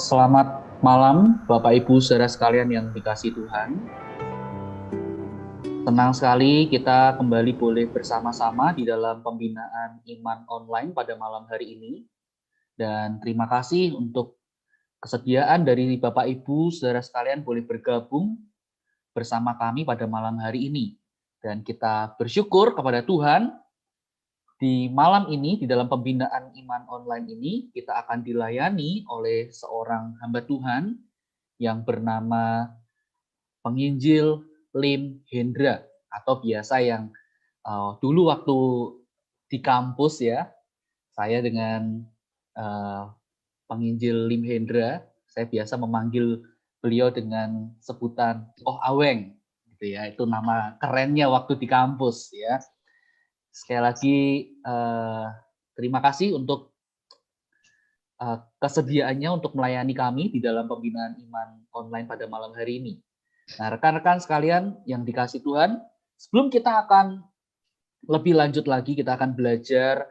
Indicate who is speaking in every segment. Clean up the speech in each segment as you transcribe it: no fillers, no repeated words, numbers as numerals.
Speaker 1: Selamat malam Bapak Ibu saudara sekalian yang dikasihi Tuhan. Senang sekali kita kembali boleh bersama-sama di dalam pembinaan iman online pada malam hari ini. Dan terima kasih untuk kesediaan dari Bapak Ibu saudara sekalian boleh bergabung bersama kami pada malam hari ini. Dan kita bersyukur kepada Tuhan. Di malam ini, di dalam pembinaan iman online ini, kita akan dilayani oleh seorang hamba Tuhan yang bernama Penginjil Lim Hendra, atau biasa yang dulu waktu di kampus ya, saya dengan Penginjil Lim Hendra, saya biasa memanggil beliau dengan sebutan Oh Aweng, gitu ya, itu nama kerennya waktu di kampus ya. Sekali lagi terima kasih untuk kesediaannya untuk melayani kami di dalam pembinaan iman online pada malam hari ini. Nah, rekan-rekan sekalian yang dikasih Tuhan, sebelum kita akan lebih lanjut lagi, kita akan belajar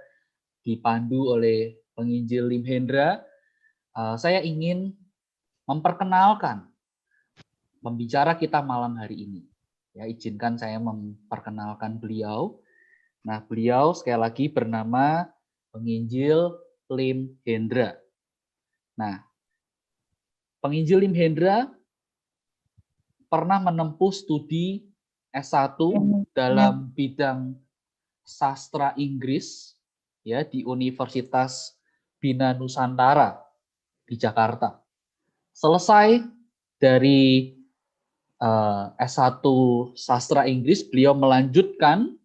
Speaker 1: dipandu oleh Penginjil Lim Hendra. Saya ingin memperkenalkan pembicara kita malam hari ini. Ya, izinkan saya memperkenalkan beliau. Nah, beliau sekali lagi bernama Penginjil Lim Hendra. Nah, Penginjil Lim Hendra pernah menempuh studi S1 dalam bidang sastra Inggris ya di Universitas Bina Nusantara di Jakarta. Selesai dari S1 sastra Inggris, beliau melanjutkan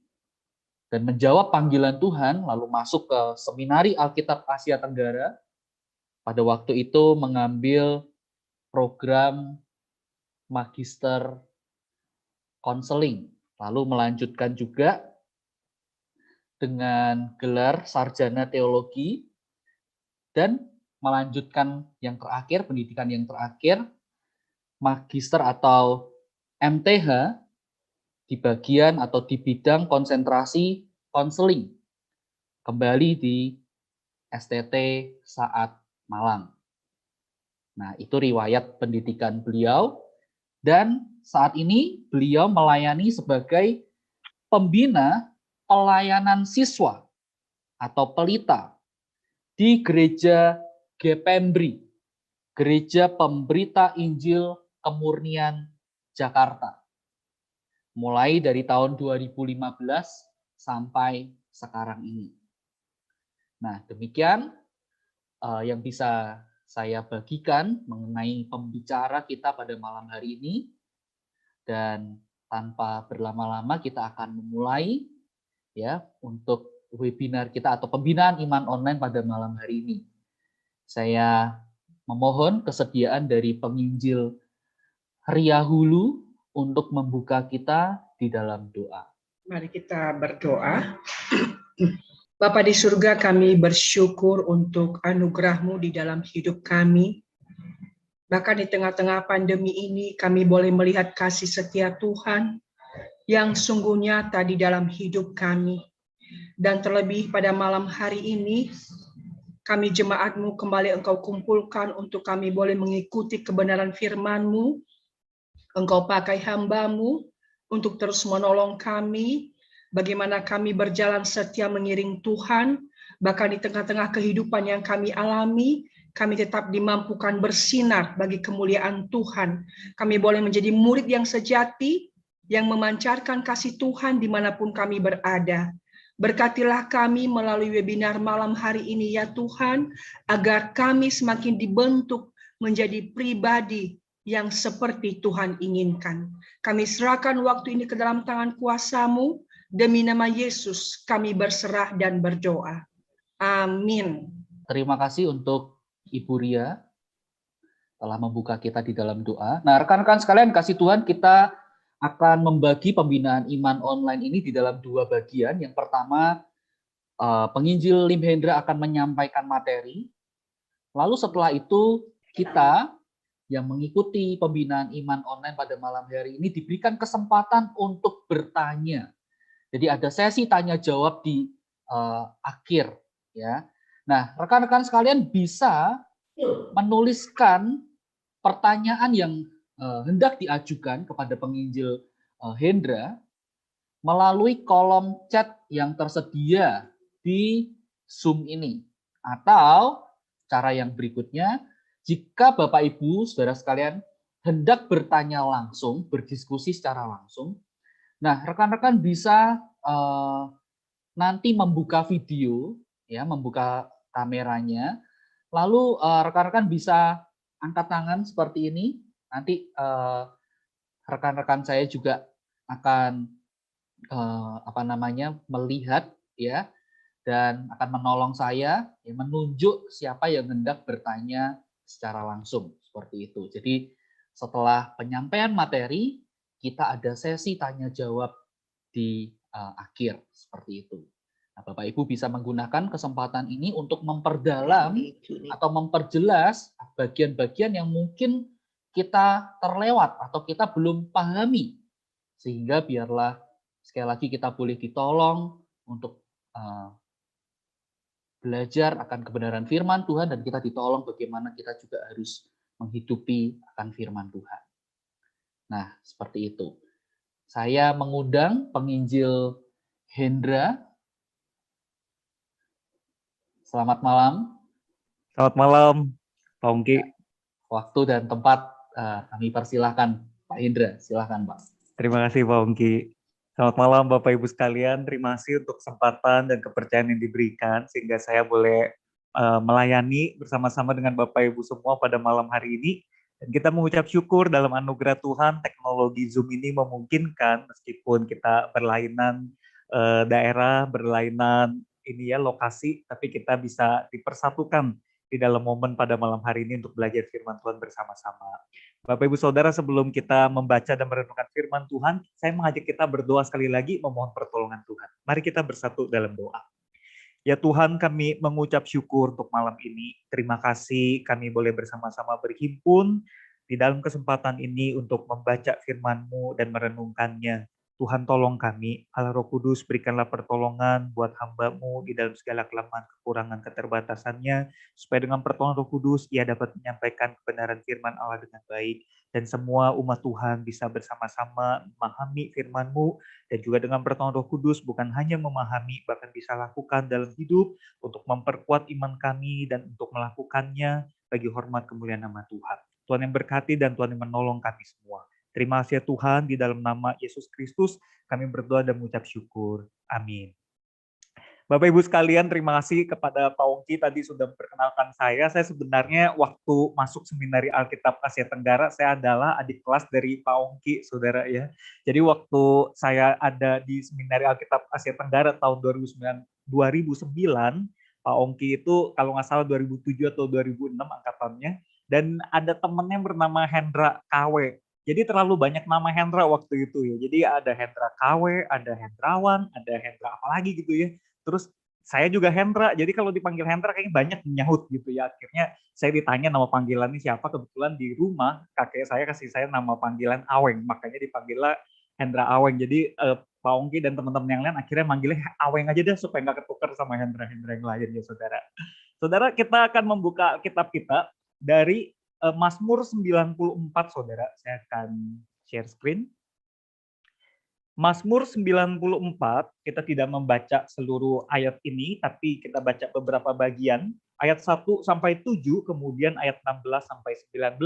Speaker 1: dan menjawab panggilan Tuhan, lalu masuk ke Seminari Alkitab Asia Tenggara. Pada waktu itu mengambil program Magister Konseling, lalu melanjutkan juga dengan gelar Sarjana Teologi, dan melanjutkan yang terakhir, pendidikan yang terakhir, Magister atau MTH, di bagian atau di bidang konsentrasi konseling, kembali di STT Saat Malang. Nah, itu riwayat pendidikan beliau, dan saat ini beliau melayani sebagai pembina pelayanan siswa atau pelita di Gereja Gepembri, Gereja Pemberita Injil Kemurnian Jakarta, mulai dari tahun 2015 sampai sekarang ini. Nah, demikian yang bisa saya bagikan mengenai pembicara kita pada malam hari ini. Dan tanpa berlama-lama kita akan memulai ya untuk webinar kita atau pembinaan iman online pada malam hari ini. Saya memohon kesediaan dari Penginjil Ria Hulu untuk membuka kita di dalam doa.
Speaker 2: Mari kita berdoa. Bapa di surga, kami bersyukur untuk anugerah-Mu di dalam hidup kami. Bahkan di tengah-tengah pandemi ini kami boleh melihat kasih setia Tuhan yang sungguh nyata di dalam hidup kami. Dan terlebih pada malam hari ini, kami jemaat-Mu kembali Engkau kumpulkan untuk kami boleh mengikuti kebenaran firman-Mu. Engkau pakai hamba-Mu untuk terus menolong kami, bagaimana kami berjalan setia mengiring Tuhan, bahkan di tengah-tengah kehidupan yang kami alami, kami tetap dimampukan bersinar bagi kemuliaan Tuhan. Kami boleh menjadi murid yang sejati, yang memancarkan kasih Tuhan dimanapun kami berada. Berkatilah kami melalui webinar malam hari ini ya Tuhan, agar kami semakin dibentuk menjadi pribadi yang seperti Tuhan inginkan. Kami serahkan waktu ini ke dalam tangan kuasa-Mu, demi nama Yesus kami berserah dan berdoa. Amin.
Speaker 1: Terima kasih untuk Ibu Ria telah membuka kita di dalam doa. Nah, rekan-rekan sekalian kasih Tuhan, kita akan membagi pembinaan iman online ini di dalam dua bagian. Yang pertama, Penginjil Lim Hendra akan menyampaikan materi. Lalu setelah itu kita yang mengikuti pembinaan iman online pada malam hari ini diberikan kesempatan untuk bertanya. Jadi ada sesi tanya jawab di akhir ya. Nah, rekan-rekan sekalian bisa menuliskan pertanyaan yang hendak diajukan kepada penginjil Hendra melalui kolom chat yang tersedia di Zoom ini. Atau cara yang berikutnya, jika Bapak Ibu, saudara sekalian, hendak bertanya langsung, berdiskusi secara langsung, nah rekan-rekan bisa nanti membuka video, ya, membuka kameranya, lalu rekan-rekan bisa angkat tangan seperti ini. Nanti rekan-rekan saya juga akan melihat, ya, dan akan menolong saya, ya, menunjuk siapa yang hendak bertanya secara langsung seperti itu. Jadi setelah penyampaian materi, kita ada sesi tanya jawab di akhir seperti itu. Nah, Bapak Ibu bisa menggunakan kesempatan ini untuk memperdalam atau memperjelas bagian-bagian yang mungkin kita terlewat atau kita belum pahami, sehingga biarlah sekali lagi kita boleh ditolong untuk belajar akan kebenaran firman Tuhan, dan kita ditolong bagaimana kita juga harus menghidupi akan firman Tuhan. Nah, seperti itu. Saya mengundang penginjil Hendra. Selamat malam.
Speaker 3: Selamat malam, Pak Ongki.
Speaker 1: Waktu dan tempat kami persilahkan, Pak Hendra. Silahkan, Pak.
Speaker 3: Terima kasih, Pak Ongki. Selamat malam, Bapak Ibu sekalian. Terima kasih untuk kesempatan dan kepercayaan yang diberikan sehingga saya boleh melayani bersama-sama dengan Bapak Ibu semua pada malam hari ini. Dan kita mengucap syukur dalam anugerah Tuhan, teknologi Zoom ini memungkinkan meskipun kita berlainan daerah, berlainan lokasi, tapi kita bisa dipersatukan di dalam momen pada malam hari ini untuk belajar firman Tuhan bersama-sama. Bapak Ibu Saudara, sebelum kita membaca dan merenungkan firman Tuhan, saya mengajak kita berdoa sekali lagi memohon pertolongan Tuhan. Mari kita bersatu dalam doa. Ya Tuhan, kami mengucap syukur untuk malam ini. Terima kasih kami boleh bersama-sama berhimpun di dalam kesempatan ini untuk membaca firman-Mu dan merenungkannya. Tuhan tolong kami, Allah Roh Kudus berikanlah pertolongan buat hamba-Mu di dalam segala kelemahan, kekurangan, keterbatasannya, supaya dengan pertolongan Roh Kudus ia dapat menyampaikan kebenaran firman Allah dengan baik, dan semua umat Tuhan bisa bersama-sama memahami firman-Mu, dan juga dengan pertolongan Roh Kudus bukan hanya memahami, bahkan bisa lakukan dalam hidup untuk memperkuat iman kami dan untuk melakukannya bagi hormat kemuliaan nama Tuhan. Tuhan yang berkati dan Tuhan yang menolong kami semua. Terima kasih ya Tuhan, di dalam nama Yesus Kristus kami berdoa dan mengucap syukur. Amin. Bapak Ibu sekalian, terima kasih kepada Pak Ongki tadi sudah memperkenalkan saya. Saya sebenarnya waktu masuk Seminari Alkitab Asia Tenggara, saya adalah adik kelas dari Pak Ongki, saudara ya. Jadi waktu saya ada di Seminari Alkitab Asia Tenggara tahun 2009, Pak Ongki itu kalau nggak salah 2007 atau 2006 angkatannya, dan ada temennya bernama Hendra KW. Jadi terlalu banyak nama Hendra waktu itu ya. Jadi ada Hendra KW, ada Hendrawan, ada Hendra apa lagi gitu ya. Terus saya juga Hendra, jadi kalau dipanggil Hendra kayaknya banyak menyahut gitu ya. Akhirnya saya ditanya nama panggilannya siapa, kebetulan di rumah kakek saya kasih saya nama panggilan Aweng, makanya dipanggilnya Hendra Aweng. Jadi Pak Ongki dan teman-teman yang lain akhirnya manggilnya Aweng aja deh supaya nggak ketukar sama Hendra-Hendra yang lain ya saudara. Saudara, kita akan membuka kitab kita dari Mazmur 94, saudara. Saya akan share screen. Mazmur 94, kita tidak membaca seluruh ayat ini, tapi kita baca beberapa bagian. Ayat 1 sampai 7, kemudian ayat 16 sampai 19.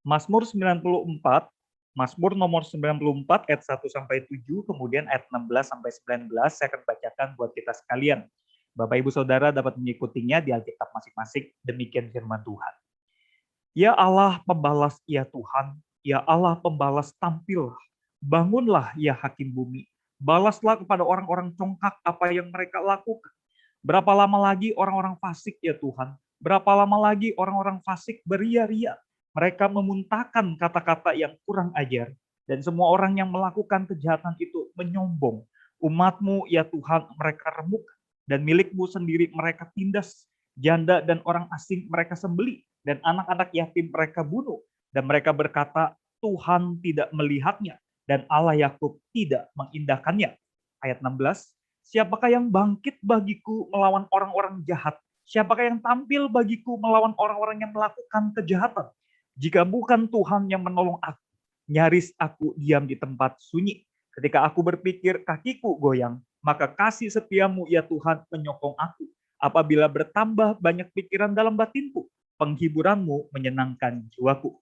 Speaker 3: Mazmur 94, Mazmur nomor 94, ayat 1 sampai 7, kemudian ayat 16 sampai 19, saya akan bacakan buat kita sekalian. Bapak Ibu Saudara dapat mengikutinya di Alkitab masing-masing, demikian firman Tuhan. Ya Allah pembalas, ya Tuhan, ya Allah pembalas tampillah. Bangunlah ya hakim bumi, balaslah kepada orang-orang congkak apa yang mereka lakukan. Berapa lama lagi orang-orang fasik ya Tuhan, berapa lama lagi orang-orang fasik beria-ria. Mereka memuntahkan kata-kata yang kurang ajar, dan semua orang yang melakukan kejahatan itu menyombong. Umat-Mu ya Tuhan mereka remuk, dan milik-Mu sendiri mereka tindas. Janda dan orang asing mereka sembelih, dan anak-anak yatim mereka bunuh. Dan mereka berkata, Tuhan tidak melihatnya, dan Allah Yakub tidak mengindahkannya. Ayat 16, siapakah yang bangkit bagiku melawan orang-orang jahat? Siapakah yang tampil bagiku melawan orang-orang yang melakukan kejahatan? Jika bukan Tuhan yang menolong aku, nyaris aku diam di tempat sunyi. Ketika aku berpikir kakiku goyang, maka kasih setiamu ya Tuhan menyokong aku. Apabila bertambah banyak pikiran dalam batinku, penghiburanmu menyenangkan jiwaku.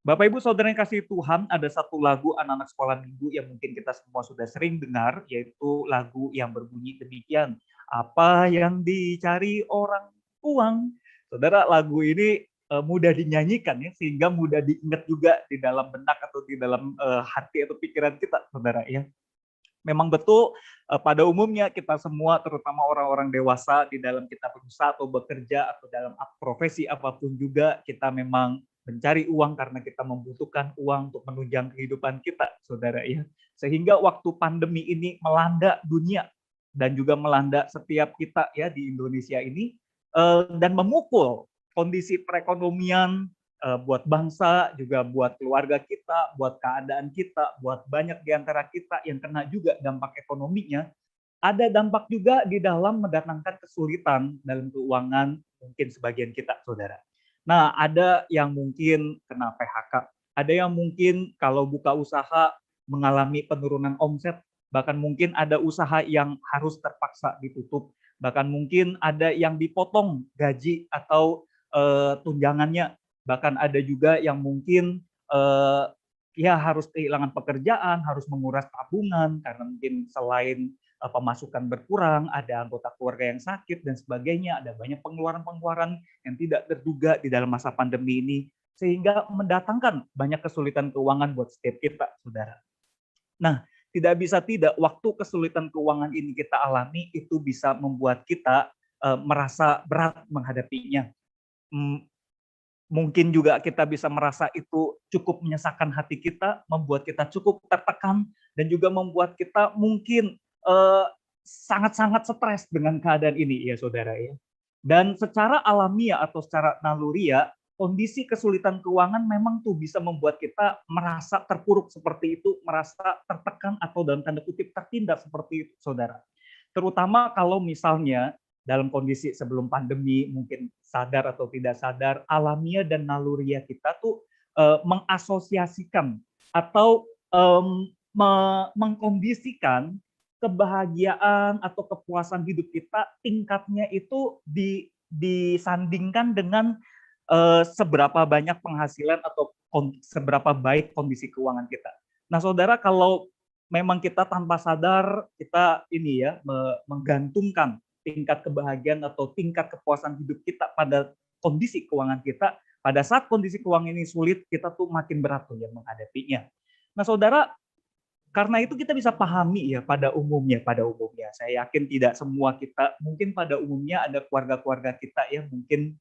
Speaker 3: Bapak Ibu Saudara yang kasih Tuhan, ada satu lagu anak-anak sekolah minggu yang mungkin kita semua sudah sering dengar, yaitu lagu yang berbunyi demikian. Apa yang dicari orang uang? Saudara, lagu ini mudah dinyanyikan ya, sehingga mudah diingat juga di dalam benak atau di dalam hati atau pikiran kita, saudara ya. Memang betul pada umumnya kita semua terutama orang-orang dewasa di dalam kita berusaha atau bekerja atau dalam profesi apapun juga kita memang mencari uang karena kita membutuhkan uang untuk menunjang kehidupan kita, saudara ya. Sehingga waktu pandemi ini melanda dunia dan juga melanda setiap kita ya di Indonesia ini dan memukul kondisi perekonomian buat bangsa, juga buat keluarga kita, buat keadaan kita, buat banyak di antara kita yang kena juga dampak ekonominya. Ada dampak juga di dalam mendatangkan kesulitan dalam keuangan mungkin sebagian kita, saudara. Nah, ada yang mungkin kena PHK, ada yang mungkin kalau buka usaha mengalami penurunan omset, bahkan mungkin ada usaha yang harus terpaksa ditutup, bahkan mungkin ada yang dipotong gaji atau tunjangannya. Bahkan ada juga yang mungkin ya harus kehilangan pekerjaan, harus menguras tabungan karena mungkin selain pemasukan berkurang, ada anggota keluarga yang sakit dan sebagainya, ada banyak pengeluaran-pengeluaran yang tidak terduga di dalam masa pandemi ini sehingga mendatangkan banyak kesulitan keuangan buat setiap kita, saudara. Nah, tidak bisa tidak waktu kesulitan keuangan ini kita alami itu bisa membuat kita merasa berat menghadapinya. Mungkin juga kita bisa merasa itu cukup menyesakkan hati kita, membuat kita cukup tertekan, dan juga membuat kita mungkin sangat-sangat stres dengan keadaan ini, ya saudara ya. Dan secara alamiah atau secara naluriah, kondisi kesulitan keuangan memang tuh bisa membuat kita merasa terpuruk seperti itu, merasa tertekan atau dalam tanda kutip tertindas seperti itu, saudara. Terutama kalau misalnya dalam kondisi sebelum pandemi, mungkin sadar atau tidak sadar, alamiah dan naluriah kita tuh mengasosiasikan atau mengkondisikan kebahagiaan atau kepuasan hidup kita tingkatnya itu disandingkan dengan seberapa banyak penghasilan atau seberapa baik kondisi keuangan kita. Nah, saudara, kalau memang kita tanpa sadar kita ini ya menggantungkan tingkat kebahagiaan atau tingkat kepuasan hidup kita pada kondisi keuangan kita, pada saat kondisi keuangan ini sulit, kita tuh makin berat tuh yang menghadapinya. Nah, saudara, karena itu kita bisa pahami ya pada umumnya. Saya yakin tidak semua kita, mungkin pada umumnya ada keluarga-keluarga kita yang mungkin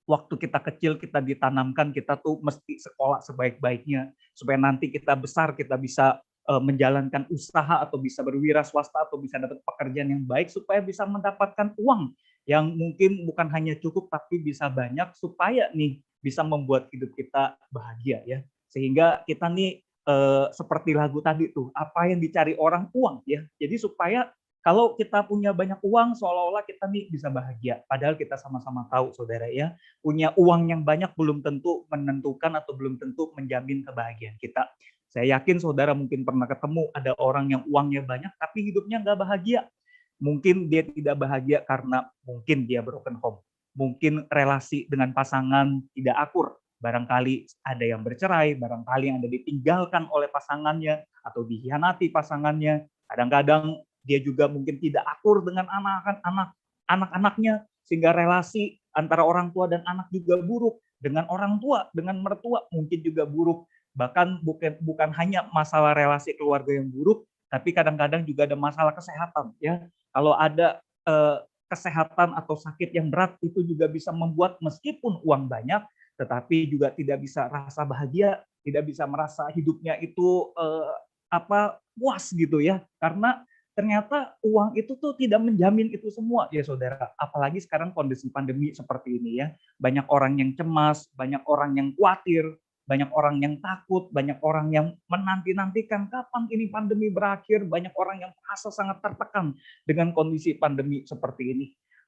Speaker 3: waktu kita kecil kita ditanamkan kita tuh mesti sekolah sebaik-baiknya supaya nanti kita besar kita bisa menjalankan usaha atau bisa berwira swasta atau bisa dapat pekerjaan yang baik supaya bisa mendapatkan uang yang mungkin bukan hanya cukup tapi bisa banyak supaya nih bisa membuat hidup kita bahagia ya. Sehingga kita nih seperti lagu tadi tuh, apa yang dicari orang uang ya. Jadi supaya kalau kita punya banyak uang seolah-olah kita nih bisa bahagia. Padahal kita sama-sama tahu saudara ya, punya uang yang banyak belum tentu menentukan atau belum tentu menjamin kebahagiaan kita. Saya yakin saudara mungkin pernah ketemu ada orang yang uangnya banyak tapi hidupnya nggak bahagia. Mungkin dia tidak bahagia karena mungkin dia broken home. Mungkin relasi dengan pasangan tidak akur. Barangkali ada yang bercerai, barangkali yang ada ditinggalkan oleh pasangannya atau dikhianati pasangannya. Kadang-kadang dia juga mungkin tidak akur dengan anak-anaknya sehingga relasi antara orang tua dan anak juga buruk. Dengan orang tua, dengan mertua mungkin juga buruk. Bahkan bukan hanya masalah relasi keluarga yang buruk, tapi kadang-kadang juga ada masalah kesehatan ya. Kalau ada kesehatan atau sakit yang berat itu juga bisa membuat meskipun uang banyak tetapi juga tidak bisa rasa bahagia, tidak bisa merasa hidupnya itu puas gitu ya. Karena ternyata uang itu tuh tidak menjamin itu semua ya saudara. Apalagi sekarang kondisi pandemi seperti ini ya. Banyak orang yang cemas, banyak orang yang khawatir, banyak orang yang takut, banyak orang yang menanti-nantikan kapan ini pandemi berakhir, banyak orang yang merasa sangat tertekan dengan kondisi pandemi seperti ini.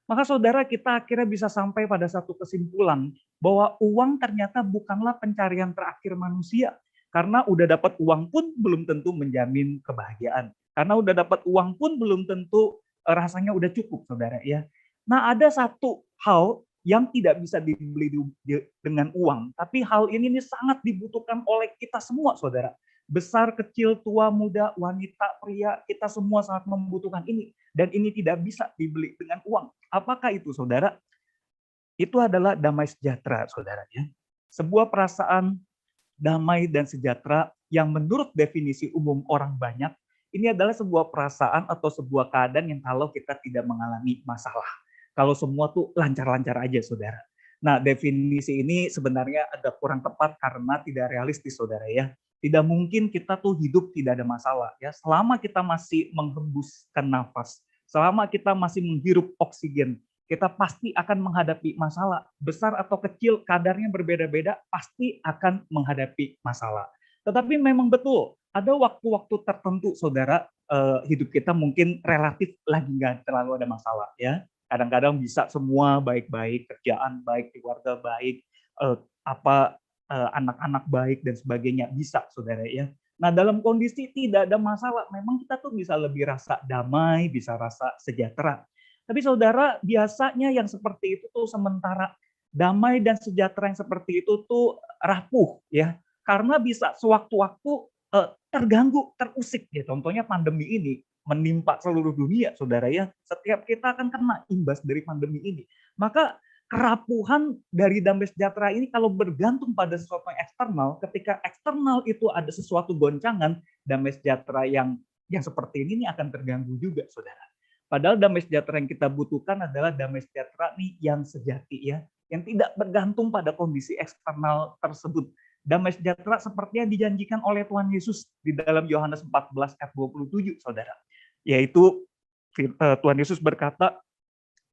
Speaker 3: Maka saudara, kita akhirnya bisa sampai pada satu kesimpulan bahwa uang ternyata bukanlah pencarian terakhir manusia. Karena udah dapat uang pun belum tentu menjamin kebahagiaan. Karena udah dapat uang pun belum tentu rasanya udah cukup, saudara ya. Nah, ada satu hal yang tidak bisa dibeli dengan uang, tapi hal ini sangat dibutuhkan oleh kita semua, saudara. Besar, kecil, tua, muda, wanita, pria, kita semua sangat membutuhkan ini. Dan ini tidak bisa dibeli dengan uang. Apakah itu, saudara? Itu adalah damai sejahtera, saudara ya. Sebuah perasaan damai dan sejahtera yang menurut definisi umum orang banyak, ini adalah sebuah perasaan atau sebuah keadaan yang kalau kita tidak mengalami masalah. Kalau semua tuh lancar-lancar aja, saudara. Nah, definisi ini sebenarnya agak kurang tepat karena tidak realistis, saudara ya. Tidak mungkin kita tuh hidup tidak ada masalah ya. Selama kita masih menghembuskan nafas, selama kita masih menghirup oksigen, kita pasti akan menghadapi masalah. Besar atau kecil, kadarnya berbeda-beda, pasti akan menghadapi masalah. Tetapi memang betul, ada waktu-waktu tertentu, saudara, hidup kita mungkin relatif lagi nggak terlalu ada masalah ya. Kadang-kadang bisa semua baik-baik, kerjaan baik, keluarga baik, anak-anak baik dan sebagainya, bisa, saudara ya. Nah, dalam kondisi tidak ada masalah, memang kita tuh bisa lebih rasa damai, bisa rasa sejahtera. Tapi saudara, biasanya yang seperti itu tuh sementara. Damai dan sejahtera yang seperti itu tuh rapuh ya. Karena bisa sewaktu-waktu terganggu, terusik ya. Contohnya pandemi ini menimpa seluruh dunia, saudara ya. Setiap kita akan kena imbas dari pandemi ini. Maka kerapuhan dari damai sejahtera ini kalau bergantung pada sesuatu yang eksternal, ketika eksternal itu ada sesuatu goncangan, damai sejahtera yang seperti ini akan terganggu juga, saudara. Padahal damai sejahtera yang kita butuhkan adalah damai sejahtera nih yang sejati ya, yang tidak bergantung pada kondisi eksternal tersebut. Damai sejahtera seperti yang dijanjikan oleh Tuhan Yesus di dalam Yohanes 14 ayat 27, saudara. Yaitu Tuhan Yesus berkata,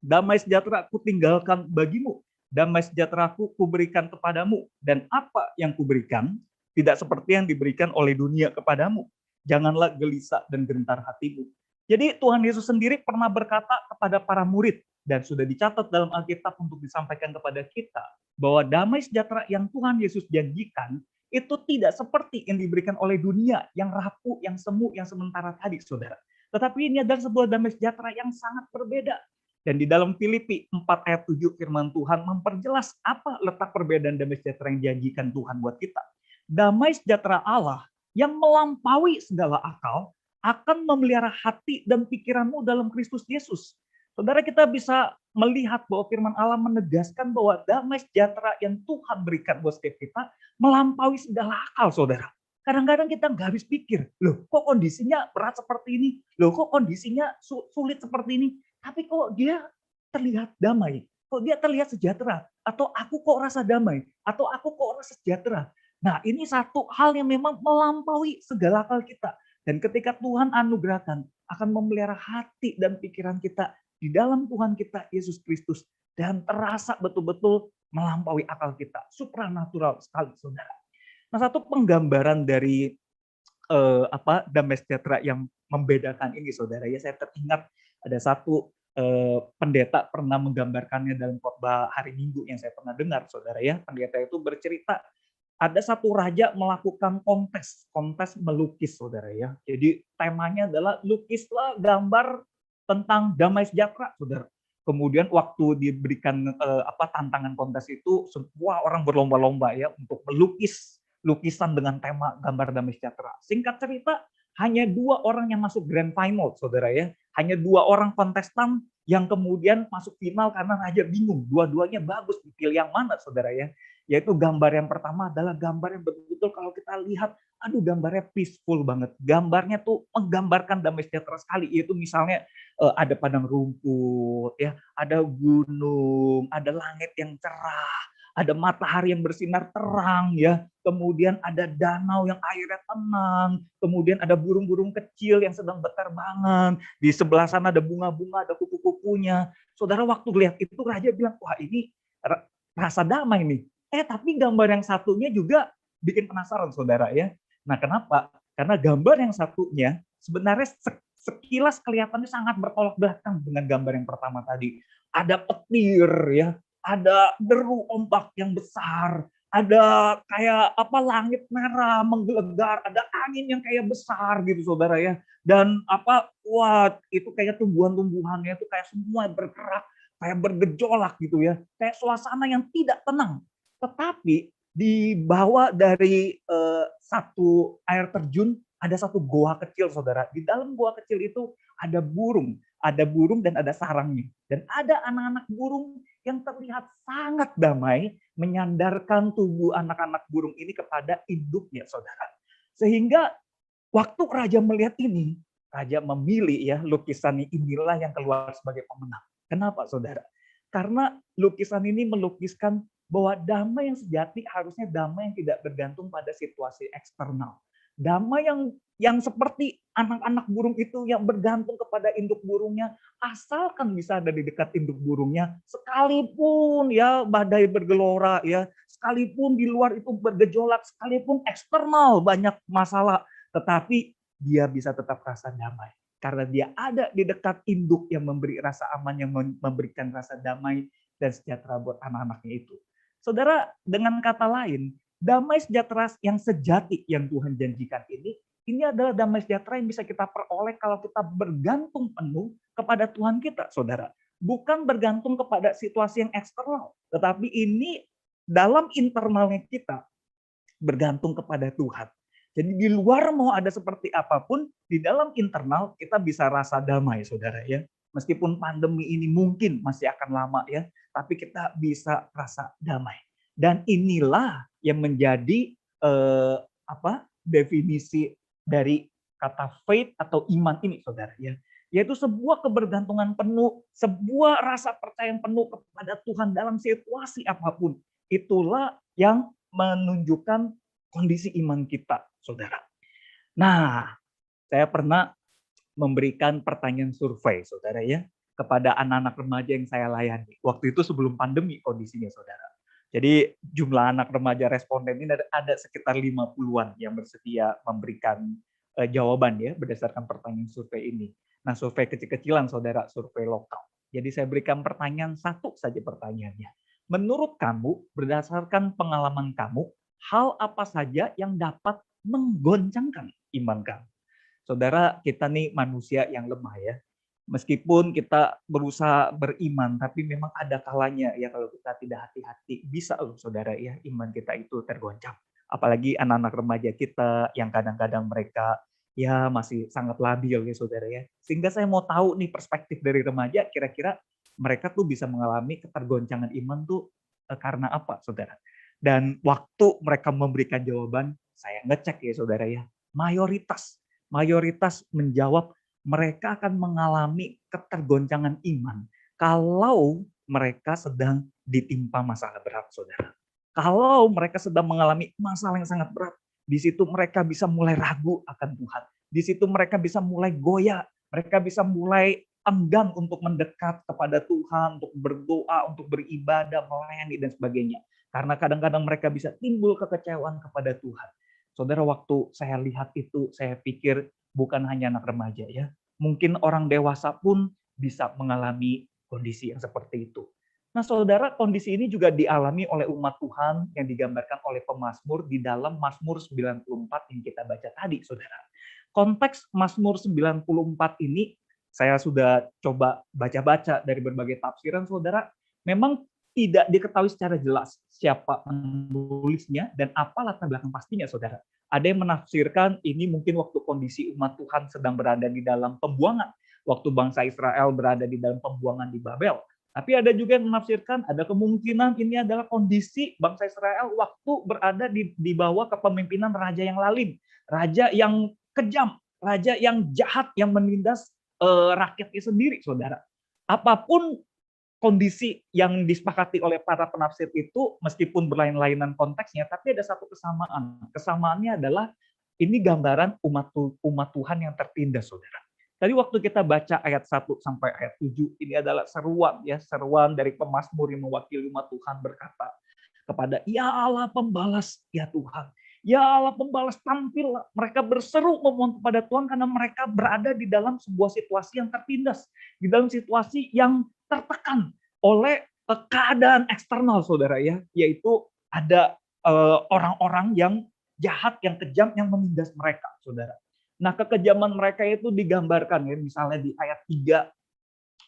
Speaker 3: damai sejahtera aku tinggalkan bagimu, damai sejahtera aku kuberikan kepadamu, dan apa yang kuberikan tidak seperti yang diberikan oleh dunia kepadamu. Janganlah gelisah dan gentar hatimu. Jadi Tuhan Yesus sendiri pernah berkata kepada para murid, dan sudah dicatat dalam Alkitab untuk disampaikan kepada kita, bahwa damai sejahtera yang Tuhan Yesus janjikan, itu tidak seperti yang diberikan oleh dunia, yang rapuh, yang semu, yang sementara tadi, saudara. Tetapi ini adalah sebuah damai sejahtera yang sangat berbeda. Dan di dalam Filipi 4 ayat 7 firman Tuhan memperjelas apa letak perbedaan damai sejahtera yang dijanjikan Tuhan buat kita. Damai sejahtera Allah yang melampaui segala akal akan memelihara hati dan pikiranmu dalam Kristus Yesus. Saudara, kita bisa melihat bahwa firman Allah menegaskan bahwa damai sejahtera yang Tuhan berikan buat setiap kita melampaui segala akal, saudara. Kadang-kadang kita nggak habis pikir, loh kok kondisinya berat seperti ini, loh kok kondisinya sulit seperti ini, tapi kok dia terlihat damai, kok dia terlihat sejahtera, atau aku kok rasa damai, atau aku kok rasa sejahtera. Nah, ini satu hal yang memang melampaui segala akal kita. Dan ketika Tuhan anugerahkan, akan memelihara hati dan pikiran kita di dalam Tuhan kita, Yesus Kristus. Dan terasa betul-betul melampaui akal kita. Supranatural sekali, saudara. Nah, satu penggambaran dari damai sejahtera yang membedakan ini, saudara. Ya, saya teringat ada satu pendeta pernah menggambarkannya dalam khotbah hari Minggu yang saya pernah dengar, saudara ya. Pendeta itu bercerita, ada satu raja melakukan kontes melukis, saudara ya. Jadi temanya adalah lukislah gambar tentang damai sejahtera, saudara. Kemudian waktu diberikan tantangan kontes itu, semua orang berlomba-lomba ya untuk melukis lukisan dengan tema gambar damai sejahtera. Singkat cerita, hanya 2 orang yang masuk grand final, saudara ya. Hanya 2 orang kontestan yang kemudian masuk final karena raja bingung. Dua-duanya bagus, dipilih yang mana, saudara ya. Yaitu gambar yang pertama adalah gambar yang betul-betul kalau kita lihat, aduh gambarnya peaceful banget. Gambarnya tuh menggambarkan damai sejahtera sekali. Yaitu misalnya ada padang rumput, ya, ada gunung, ada langit yang cerah, ada matahari yang bersinar terang, ya. Kemudian ada danau yang airnya tenang, kemudian ada burung-burung kecil yang sedang berterbangan, di sebelah sana ada bunga-bunga, ada kupu-kupunya. Saudara, waktu lihat itu raja bilang, wah ini rasa damai nih. Tapi gambar yang satunya juga bikin penasaran, saudara ya. Nah, kenapa? Karena gambar yang satunya sebenarnya sekilas kelihatannya sangat bertolak belakang dengan gambar yang pertama tadi. Ada petir ya, ada deru ombak yang besar, ada kayak apa langit merah menggelegar, ada angin yang kayak besar gitu saudara ya. Dan apa wah itu kayak tumbuhan-tumbuhannya itu kayak semua bergerak, kayak bergejolak gitu ya. Kayak suasana yang tidak tenang. Tetapi dibawa dari satu air terjun ada satu goa kecil saudara. Di dalam goa kecil itu ada burung dan ada sarangnya. Dan ada anak-anak burung yang terlihat sangat damai menyandarkan tubuh anak-anak burung ini kepada induknya saudara. Sehingga waktu raja melihat ini, raja memilih ya lukisan inilah yang keluar sebagai pemenang. Kenapa saudara? Karena lukisan ini melukiskan bahwa damai yang sejati harusnya damai yang tidak bergantung pada situasi eksternal. Damai yang seperti anak-anak burung itu yang bergantung kepada induk burungnya, asalkan bisa ada di dekat induk burungnya, sekalipun ya badai bergelora ya, sekalipun di luar itu bergejolak, sekalipun eksternal banyak masalah, tetapi dia bisa tetap rasa damai. Karena dia ada di dekat induk yang memberi rasa aman, yang memberikan rasa damai dan sejahtera buat anak-anaknya itu. Saudara, dengan kata lain, damai sejahtera yang sejati yang Tuhan janjikan ini adalah damai sejahtera yang bisa kita peroleh kalau kita bergantung penuh kepada Tuhan kita, saudara. Bukan bergantung kepada situasi yang eksternal, tetapi ini dalam internalnya kita bergantung kepada Tuhan. Jadi di luar mau ada seperti apapun, di dalam internal kita bisa rasa damai, saudara ya. Meskipun pandemi ini mungkin masih akan lama ya, tapi kita bisa rasa damai. Dan inilah yang menjadi definisi dari kata faith atau iman ini, saudara ya. Yaitu sebuah kebergantungan penuh, sebuah rasa percaya yang penuh kepada Tuhan dalam situasi apapun. Itulah yang menunjukkan kondisi iman kita, saudara. Nah, saya pernah memberikan pertanyaan survei, saudara ya, kepada anak-anak remaja yang saya layani. Waktu itu sebelum pandemi kondisinya, saudara. Jadi jumlah anak remaja responden ini ada sekitar 50-an yang bersedia memberikan jawaban ya berdasarkan pertanyaan survei ini. Nah, survei kecil-kecilan, saudara, survei lokal. Jadi saya berikan pertanyaan satu saja pertanyaannya. Menurut kamu, berdasarkan pengalaman kamu, hal apa saja yang dapat menggoncangkan iman kamu? Saudara, kita nih manusia yang lemah ya. Meskipun kita berusaha beriman, tapi memang ada kalanya ya kalau kita tidak hati-hati, bisa loh saudara ya, iman kita itu tergoncang. Apalagi anak-anak remaja kita yang kadang-kadang mereka ya masih sangat labil ya saudara ya. Sehingga saya mau tahu nih perspektif dari remaja, kira-kira mereka tuh bisa mengalami ketergoncangan iman tuh karena apa saudara. Dan waktu mereka memberikan jawaban, saya ngecek ya saudara ya, mayoritas menjawab mereka akan mengalami ketergoncangan iman kalau mereka sedang ditimpa masalah berat, saudara. Kalau mereka sedang mengalami masalah yang sangat berat, di situ mereka bisa mulai ragu akan Tuhan. Di situ mereka bisa mulai goyah, mereka bisa mulai enggan untuk mendekat kepada Tuhan, untuk berdoa, untuk beribadah, melayani, dan sebagainya. Karena kadang-kadang mereka bisa timbul kekecewaan kepada Tuhan. Saudara, waktu saya lihat itu, saya pikir bukan hanya anak remaja ya. Mungkin orang dewasa pun bisa mengalami kondisi yang seperti itu. Nah, saudara, kondisi ini juga dialami oleh umat Tuhan yang digambarkan oleh pemazmur di dalam Mazmur 94 yang kita baca tadi, saudara. Konteks Mazmur 94 ini saya sudah coba baca-baca dari berbagai tafsiran, saudara. Memang tidak diketahui secara jelas siapa penulisnya dan apa latar belakang pastinya, saudara. Ada yang menafsirkan ini mungkin waktu kondisi umat Tuhan sedang berada di dalam pembuangan, waktu bangsa Israel berada di dalam pembuangan di Babel. Tapi ada juga yang menafsirkan ada kemungkinan ini adalah kondisi bangsa Israel waktu berada di bawah kepemimpinan raja yang lalim, raja yang kejam, raja yang jahat yang menindas rakyatnya sendiri, saudara. Apapun kondisi yang disepakati oleh para penafsir itu, meskipun berlain-lainan konteksnya, tapi ada satu kesamaan. Kesamaannya adalah ini gambaran umat Tuhan yang tertindas, saudara. Tadi waktu kita baca ayat 1 sampai ayat 7, ini adalah seruan dari pemazmur yang mewakili umat Tuhan berkata kepada, ya Allah pembalas, ya Tuhan, Ya Allah pembalas tampil, mereka berseru memohon kepada Tuhan karena mereka berada di dalam sebuah situasi yang tertindas, di dalam situasi yang tertekan oleh keadaan eksternal, saudara ya, yaitu ada orang-orang yang jahat, yang kejam, yang menindas mereka, saudara. Nah, kekejaman mereka itu digambarkan ya, misalnya di ayat 3,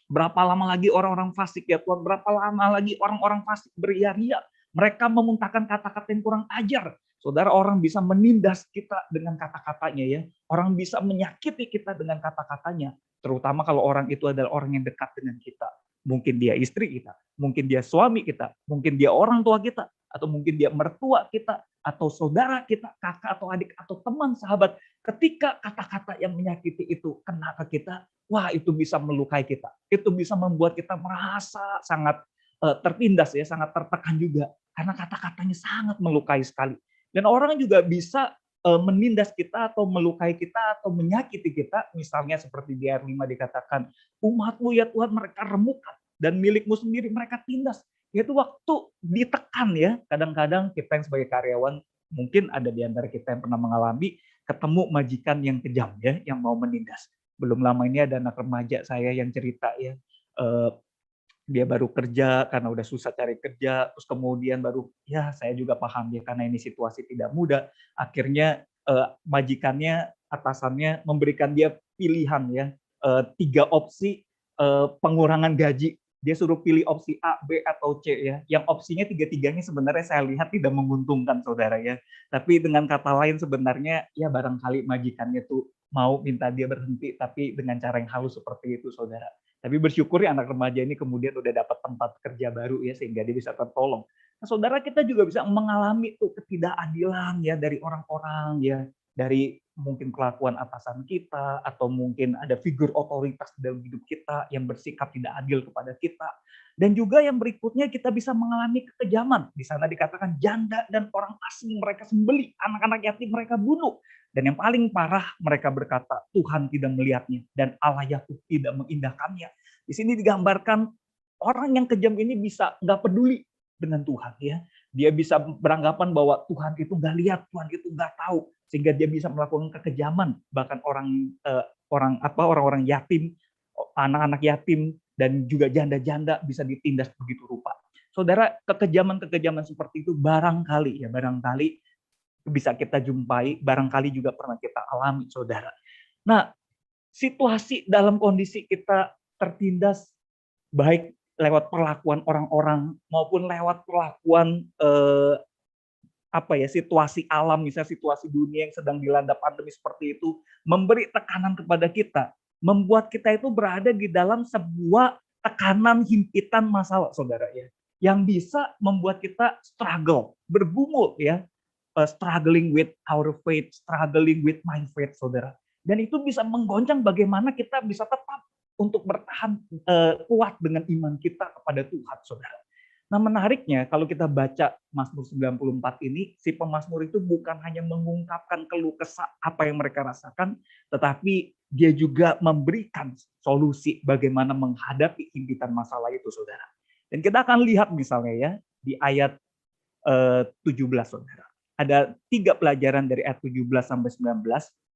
Speaker 3: berapa lama lagi orang-orang fasik ya Tuhan, berapa lama lagi orang-orang fasik beria-ria, mereka memuntahkan kata-kata yang kurang ajar. Saudara, orang bisa menindas kita dengan kata-katanya ya, orang bisa menyakiti kita dengan kata-katanya, terutama kalau orang itu adalah orang yang dekat dengan kita. Mungkin dia istri kita, mungkin dia suami kita, mungkin dia orang tua kita, atau mungkin dia mertua kita, atau saudara kita, kakak atau adik, atau teman sahabat. Ketika kata-kata yang menyakiti itu kena ke kita, wah itu bisa melukai kita. Itu bisa membuat kita merasa sangat tertindas ya, sangat tertekan juga. Karena kata-katanya sangat melukai sekali. Dan orang juga bisa menindas kita atau melukai kita atau menyakiti kita. Misalnya seperti di ayat 5 dikatakan, umatmu ya Tuhan mereka remukan dan milikmu sendiri mereka tindas. Yaitu waktu ditekan ya, kadang-kadang kita yang sebagai karyawan, mungkin ada di antara kita yang pernah mengalami ketemu majikan yang kejam ya, yang mau menindas. Belum lama ini ada anak remaja saya yang cerita ya, dia baru kerja karena udah susah cari kerja, terus kemudian baru, ya saya juga paham ya karena ini situasi tidak mudah, akhirnya majikannya, atasannya memberikan dia pilihan ya, 3 opsi pengurangan gaji. Dia suruh pilih opsi A, B, atau C ya. Yang opsinya tiga-tiganya sebenarnya saya lihat tidak menguntungkan saudara ya. Tapi dengan kata lain sebenarnya ya barangkali majikannya tuh mau minta dia berhenti, tapi dengan cara yang halus seperti itu saudara. Tapi bersyukur ya anak remaja ini kemudian udah dapat tempat kerja baru ya sehingga dia bisa tertolong. Nah, saudara kita juga bisa mengalami tuh ketidakadilan ya dari orang-orang ya, dari mungkin kelakuan atasan kita atau mungkin ada figur otoritas dalam hidup kita yang bersikap tidak adil kepada kita. Dan juga yang berikutnya kita bisa mengalami kekejaman. Di sana dikatakan janda dan orang asing mereka sembelih, anak-anak yatim mereka bunuh. Dan yang paling parah mereka berkata, Tuhan tidak melihatnya dan Allah Yakub tidak mengindahkannya. Di sini digambarkan orang yang kejam ini bisa nggak peduli dengan Tuhan ya. Dia bisa beranggapan bahwa Tuhan itu nggak lihat, Tuhan itu nggak tahu, sehingga dia bisa melakukan kekejaman. Bahkan orang-orang yatim, anak-anak yatim dan juga janda-janda bisa ditindas begitu rupa. Saudara, kekejaman-kekejaman seperti itu barangkali bisa kita jumpai, barangkali juga pernah kita alami, saudara. Nah, situasi dalam kondisi kita tertindas, baik lewat perlakuan orang-orang maupun lewat perlakuan situasi alam, misalnya situasi dunia yang sedang dilanda pandemi seperti itu, memberi tekanan kepada kita, membuat kita itu berada di dalam sebuah tekanan himpitan masalah, saudara ya, yang bisa membuat kita struggle, bergumul ya, struggling with our faith, struggling with my faith, saudara. Dan itu bisa menggoncang bagaimana kita bisa tetap untuk bertahan kuat dengan iman kita kepada Tuhan, saudara. Nah menariknya kalau kita baca Mazmur 94 ini, si pemazmur itu bukan hanya mengungkapkan keluh kesah apa yang mereka rasakan, tetapi dia juga memberikan solusi bagaimana menghadapi himpitan masalah itu, saudara. Dan kita akan lihat misalnya ya, di ayat 17, saudara. Ada 3 pelajaran dari ayat 17 sampai 19.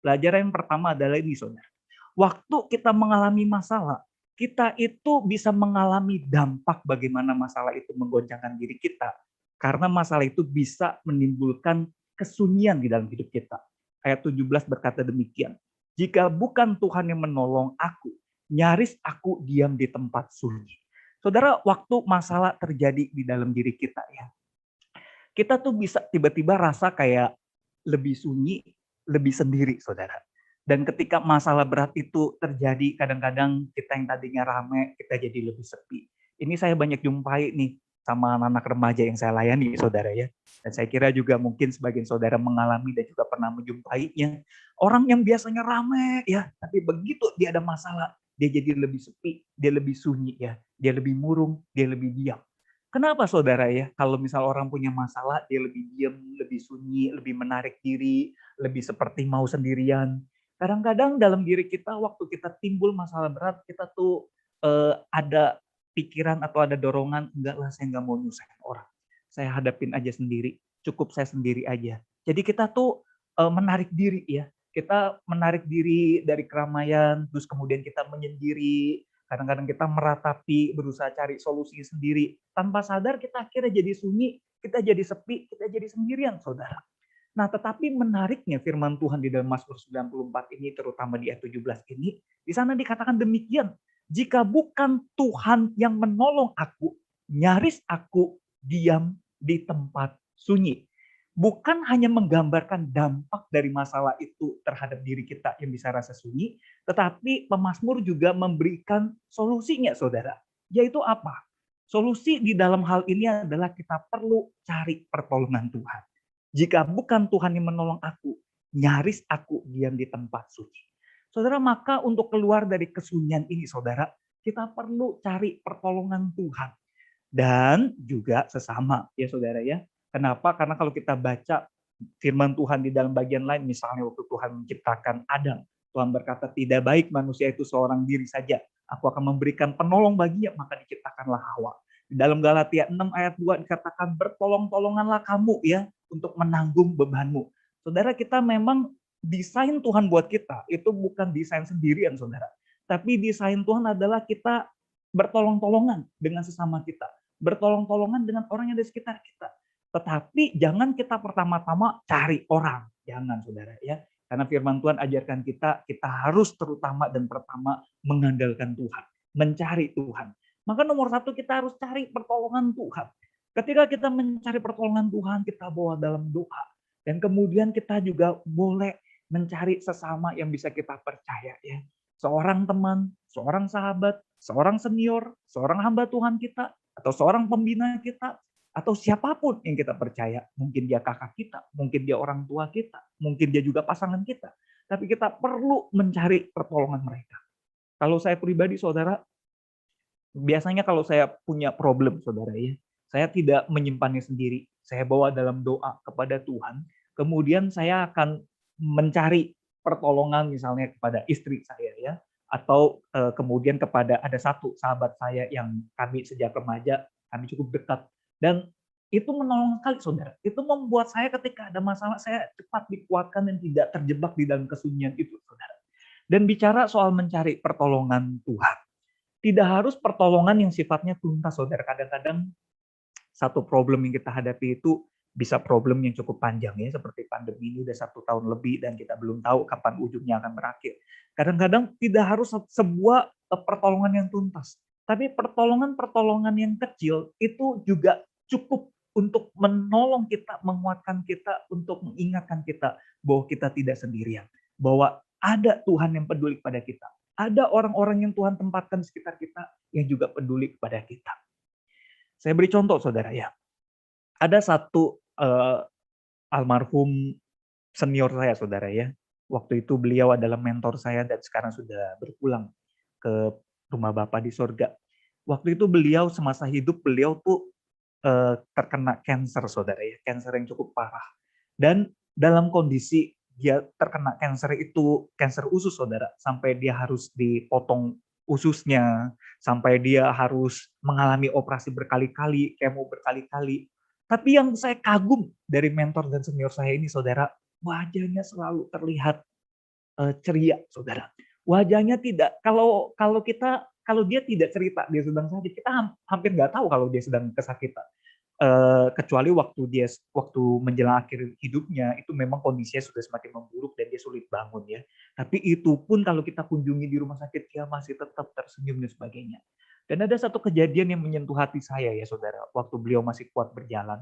Speaker 3: Pelajaran yang pertama adalah ini, saudara. Waktu kita mengalami masalah, kita itu bisa mengalami dampak bagaimana masalah itu menggoncangkan diri kita. Karena masalah itu bisa menimbulkan kesunyian di dalam hidup kita. Ayat 17 berkata demikian. Jika bukan Tuhan yang menolong aku, nyaris aku diam di tempat sunyi. Saudara, waktu masalah terjadi di dalam diri kita ya, kita tuh bisa tiba-tiba rasa kayak lebih sunyi, lebih sendiri, saudara. Dan ketika masalah berat itu terjadi, kadang-kadang kita yang tadinya rame, kita jadi lebih sepi. Ini saya banyak jumpai nih sama anak-anak remaja yang saya layani, saudara ya. Dan saya kira juga mungkin sebagian saudara mengalami dan juga pernah menjumpainya. Orang yang biasanya rame ya, tapi begitu dia ada masalah, dia jadi lebih sepi, dia lebih sunyi ya, dia lebih murung, dia lebih diam. Kenapa saudara ya? Kalau misal orang punya masalah, dia lebih diam, lebih sunyi, lebih menarik diri, lebih seperti mau sendirian. Kadang-kadang dalam diri kita waktu kita timbul masalah berat, kita tuh ada pikiran atau ada dorongan, enggak lah saya nggak mau nyusahin orang. Saya hadapin aja sendiri. cukup saya sendiri aja. Jadi kita tuh menarik diri ya. Kita menarik diri dari keramaian, terus kemudian kita menyendiri. Kadang-kadang kita meratapi, berusaha cari solusi sendiri. Tanpa sadar kita akhirnya jadi sunyi, kita jadi sepi, kita jadi sendirian, saudara. Nah, tetapi menariknya firman Tuhan di dalam Mazmur 94 ini, terutama di ayat 17 ini, di sana dikatakan demikian, jika bukan Tuhan yang menolong aku, nyaris aku diam di tempat sunyi. Bukan hanya menggambarkan dampak dari masalah itu terhadap diri kita yang bisa rasa sunyi, tetapi pemazmur juga memberikan solusinya, saudara. Yaitu apa? Solusi di dalam hal ini adalah kita perlu cari pertolongan Tuhan. Jika bukan Tuhan yang menolong aku, nyaris aku diam di tempat suci. Saudara, maka untuk keluar dari kesunyian ini, saudara, kita perlu cari pertolongan Tuhan. Dan juga sesama, ya saudara ya. Kenapa? Karena kalau kita baca firman Tuhan di dalam bagian lain, misalnya waktu Tuhan menciptakan Adam, Tuhan berkata, tidak baik manusia itu seorang diri saja. Aku akan memberikan penolong baginya, maka diciptakanlah Hawa. Di dalam Galatia 6 ayat 2 dikatakan, bertolong-tolonganlah kamu ya, untuk menanggung bebanmu. Saudara, kita memang desain Tuhan buat kita, itu bukan desain sendirian, saudara. Tapi desain Tuhan adalah kita bertolong-tolongan dengan sesama kita. Bertolong-tolongan dengan orang yang di sekitar kita. Tetapi jangan kita pertama-tama cari orang. Jangan, saudara ya. Karena firman Tuhan ajarkan kita harus terutama dan pertama mengandalkan Tuhan. Mencari Tuhan. Maka nomor satu kita harus cari pertolongan Tuhan. Ketika kita mencari pertolongan Tuhan, kita bawa dalam doa. Dan kemudian kita juga boleh mencari sesama yang bisa kita percaya ya. Seorang teman, seorang sahabat, seorang senior, seorang hamba Tuhan kita, atau seorang pembina kita, atau siapapun yang kita percaya. Mungkin dia kakak kita, mungkin dia orang tua kita, mungkin dia juga pasangan kita. Tapi kita perlu mencari pertolongan mereka. Kalau saya pribadi, saudara, biasanya kalau saya punya problem, saudara ya, saya tidak menyimpannya sendiri. Saya bawa dalam doa kepada Tuhan. Kemudian saya akan mencari pertolongan misalnya kepada istri saya ya, atau kemudian kepada ada satu sahabat saya yang kami sejak remaja kami cukup dekat, dan itu menolong sekali, saudara. Itu membuat saya ketika ada masalah saya cepat dikuatkan dan tidak terjebak di dalam kesunyian itu, saudara. Dan bicara soal mencari pertolongan Tuhan, tidak harus pertolongan yang sifatnya tuntas, saudara. Kadang-kadang satu problem yang kita hadapi itu bisa problem yang cukup panjang ya, seperti pandemi ini udah 1 tahun lebih dan kita belum tahu kapan ujungnya akan berakhir. Kadang-kadang tidak harus sebuah pertolongan yang tuntas, tapi pertolongan-pertolongan yang kecil itu juga cukup untuk menolong kita, menguatkan kita, untuk mengingatkan kita bahwa kita tidak sendirian, bahwa ada Tuhan yang peduli pada kita. Ada orang-orang yang Tuhan tempatkan di sekitar kita yang juga peduli kepada kita. Saya beri contoh, saudara ya. Ada satu almarhum senior saya, saudara ya. Waktu itu beliau adalah mentor saya dan sekarang sudah berpulang ke rumah Bapa di surga. Waktu itu beliau semasa hidup beliau tuh terkena kanker, saudara ya. Kanker yang cukup parah. Dan dalam kondisi dia terkena kanker itu, kanker usus, saudara, sampai dia harus dipotong ususnya, sampai dia harus mengalami operasi berkali-kali, kemo berkali-kali. Tapi yang saya kagum dari mentor dan senior saya ini, saudara, wajahnya selalu terlihat ceria, saudara. Wajahnya tidak, kalau dia tidak cerita dia sedang sakit, kita hampir nggak tahu kalau dia sedang kesakitan. Kecuali waktu menjelang akhir hidupnya itu memang kondisinya sudah semakin memburuk dan dia sulit bangun ya. Tapi itu pun kalau kita kunjungi di rumah sakit dia masih tetap tersenyum dan sebagainya. Dan ada satu kejadian yang menyentuh hati saya ya, saudara. Waktu beliau masih kuat berjalan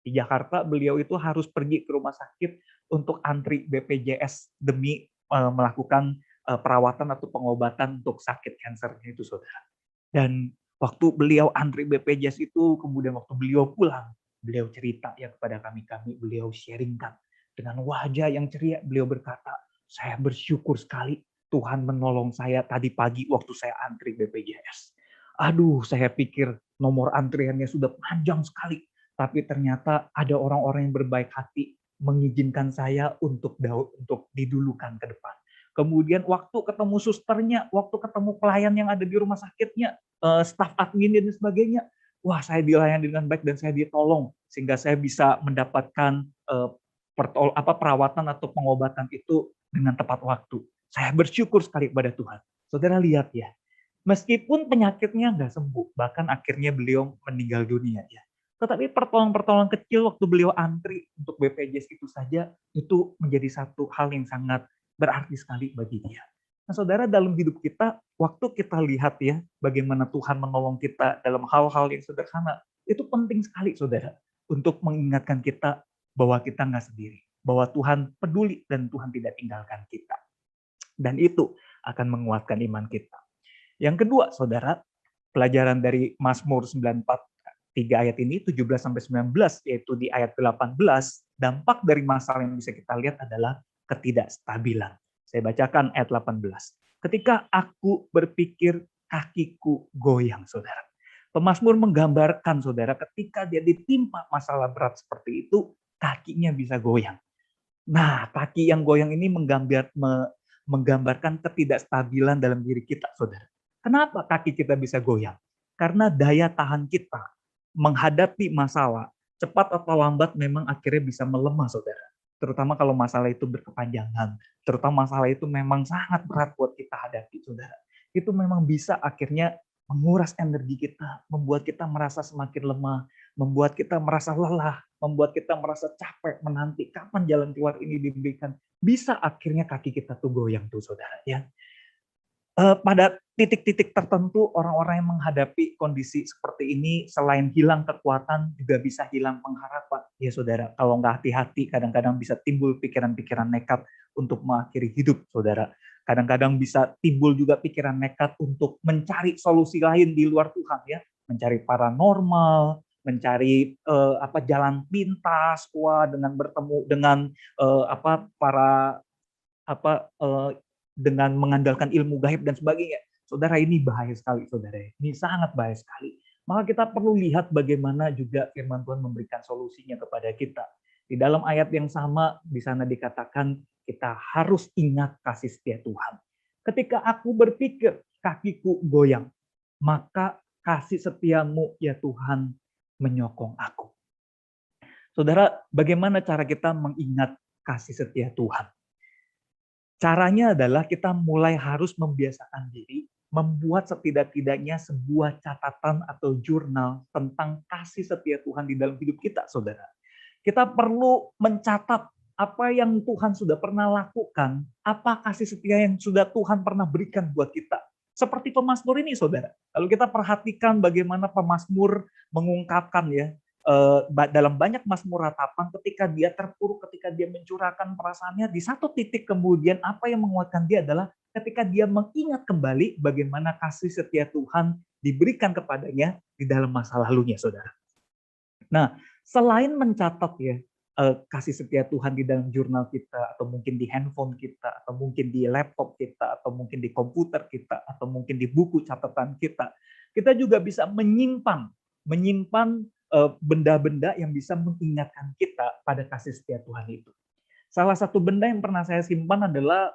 Speaker 3: di Jakarta, beliau itu harus pergi ke rumah sakit untuk antri BPJS demi melakukan perawatan atau pengobatan untuk sakit kankernya itu, saudara. Dan waktu beliau antri BPJS itu, kemudian waktu beliau pulang, beliau cerita ya kepada kami, beliau sharingkan dengan wajah yang ceria, beliau berkata, saya bersyukur sekali Tuhan menolong saya tadi pagi waktu saya antri BPJS. Aduh, saya pikir nomor antriannya sudah panjang sekali, tapi ternyata ada orang-orang yang berbaik hati mengizinkan saya untuk didulukan ke depan. Kemudian waktu ketemu susternya, waktu ketemu pelayan yang ada di rumah sakitnya, staf admin dan sebagainya, wah saya dilayani dengan baik dan saya ditolong sehingga saya bisa mendapatkan perawatan atau pengobatan itu dengan tepat waktu. Saya bersyukur sekali kepada Tuhan. Saudara lihat ya, meskipun penyakitnya nggak sembuh, bahkan akhirnya beliau meninggal dunia ya. Tetapi pertolongan-pertolongan kecil waktu beliau antri untuk BPJS itu saja, itu menjadi satu hal yang sangat berarti sekali bagi dia. Nah saudara, dalam hidup kita, waktu kita lihat ya, bagaimana Tuhan menolong kita dalam hal-hal yang sederhana, itu penting sekali saudara, untuk mengingatkan kita bahwa kita nggak sendiri, bahwa Tuhan peduli dan Tuhan tidak tinggalkan kita. Dan itu akan menguatkan iman kita. Yang kedua, saudara, pelajaran dari Mazmur 94 3 ayat ini 17-19, yaitu di ayat 18, dampak dari masalah yang bisa kita lihat adalah ketidakstabilan. Saya bacakan ayat 18. Ketika aku berpikir, kakiku goyang, saudara. Pemazmur menggambarkan, saudara, ketika dia ditimpa masalah berat seperti itu, kakinya bisa goyang. Nah, kaki yang goyang ini menggambarkan ketidakstabilan dalam diri kita, saudara. Kenapa kaki kita bisa goyang? Karena daya tahan kita menghadapi masalah, cepat atau lambat memang akhirnya bisa melemah, saudara. Terutama kalau masalah itu berkepanjangan, terutama masalah itu memang sangat berat buat kita hadapi, saudara. Itu memang bisa akhirnya menguras energi kita, membuat kita merasa semakin lemah, membuat kita merasa lelah, membuat kita merasa capek menanti kapan jalan keluar ini diberikan. Bisa akhirnya kaki kita tuh goyang tuh, saudara. Ya. Pada titik-titik tertentu orang-orang yang menghadapi kondisi seperti ini selain hilang kekuatan juga bisa hilang pengharapan. Ya saudara, kalau nggak hati-hati kadang-kadang bisa timbul pikiran-pikiran nekat untuk mengakhiri hidup, saudara. Kadang-kadang bisa timbul juga pikiran nekat untuk mencari solusi lain di luar Tuhan ya, mencari paranormal, mencari jalan pintas, dengan bertemu dengan dengan mengandalkan ilmu gaib dan sebagainya. Saudara, ini bahaya sekali, saudara. Ini sangat bahaya sekali. Maka kita perlu lihat bagaimana juga firman Tuhan memberikan solusinya kepada kita. Di dalam ayat yang sama, di sana dikatakan kita harus ingat kasih setia Tuhan. Ketika aku berpikir, kakiku goyang, maka kasih setiamu ya Tuhan menyokong aku. Saudara, bagaimana cara kita mengingat kasih setia Tuhan? Caranya adalah kita mulai harus membiasakan diri, membuat setidak-tidaknya sebuah catatan atau jurnal tentang kasih setia Tuhan di dalam hidup kita, saudara. Kita perlu mencatat apa yang Tuhan sudah pernah lakukan, apa kasih setia yang sudah Tuhan pernah berikan buat kita. Seperti pemazmur ini, saudara. Lalu kita perhatikan bagaimana pemazmur mengungkapkan ya, dalam banyak mazmur ratapan ketika dia terpuruk, ketika dia mencurahkan perasaannya, di satu titik kemudian apa yang menguatkan dia adalah ketika dia mengingat kembali bagaimana kasih setia Tuhan diberikan kepadanya di dalam masa lalunya, saudara. Nah, selain mencatat ya kasih setia Tuhan di dalam jurnal kita, atau mungkin di handphone kita, atau mungkin di laptop kita, atau mungkin di komputer kita, atau mungkin di buku catatan kita, kita juga bisa menyimpan benda-benda yang bisa mengingatkan kita pada kasih setia Tuhan itu. Salah satu benda yang pernah saya simpan adalah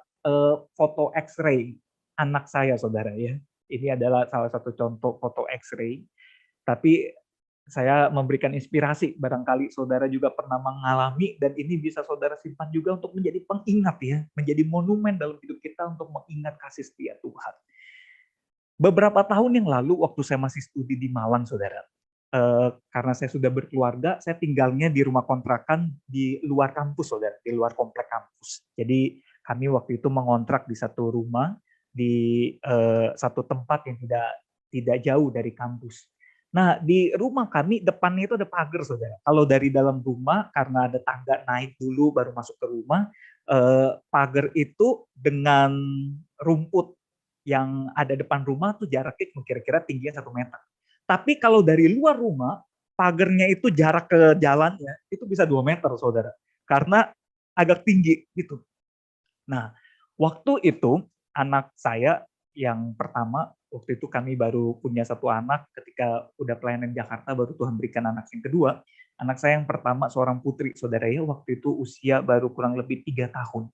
Speaker 3: foto X-ray anak saya, saudara ya. Ini adalah salah satu contoh foto X-ray. Tapi saya memberikan inspirasi, barangkali saudara juga pernah mengalami, dan ini bisa saudara simpan juga untuk menjadi pengingat ya, menjadi monumen dalam hidup kita untuk mengingat kasih setia Tuhan. Beberapa tahun yang lalu waktu saya masih studi di Malang, saudara, karena saya sudah berkeluarga, saya tinggalnya di rumah kontrakan di luar kampus, saudara, di luar komplek kampus. Jadi kami waktu itu mengontrak di satu rumah di satu tempat yang tidak jauh dari kampus. Nah, di rumah kami depannya itu ada pagar, saudara. Kalau dari dalam rumah karena ada tangga naik dulu baru masuk ke rumah, pagar itu dengan rumput yang ada depan rumah tuh jaraknya kira-kira tingginya 1 meter. Tapi kalau dari luar rumah, pagernya itu jarak ke jalannya itu bisa 2 meter, saudara. Karena agak tinggi gitu. Nah, waktu itu anak saya yang pertama, waktu itu kami baru punya 1 anak, ketika udah pelayanan Jakarta baru Tuhan berikan anak yang kedua. Anak saya yang pertama seorang putri, saudara ya, waktu itu usia baru kurang lebih 3 tahun.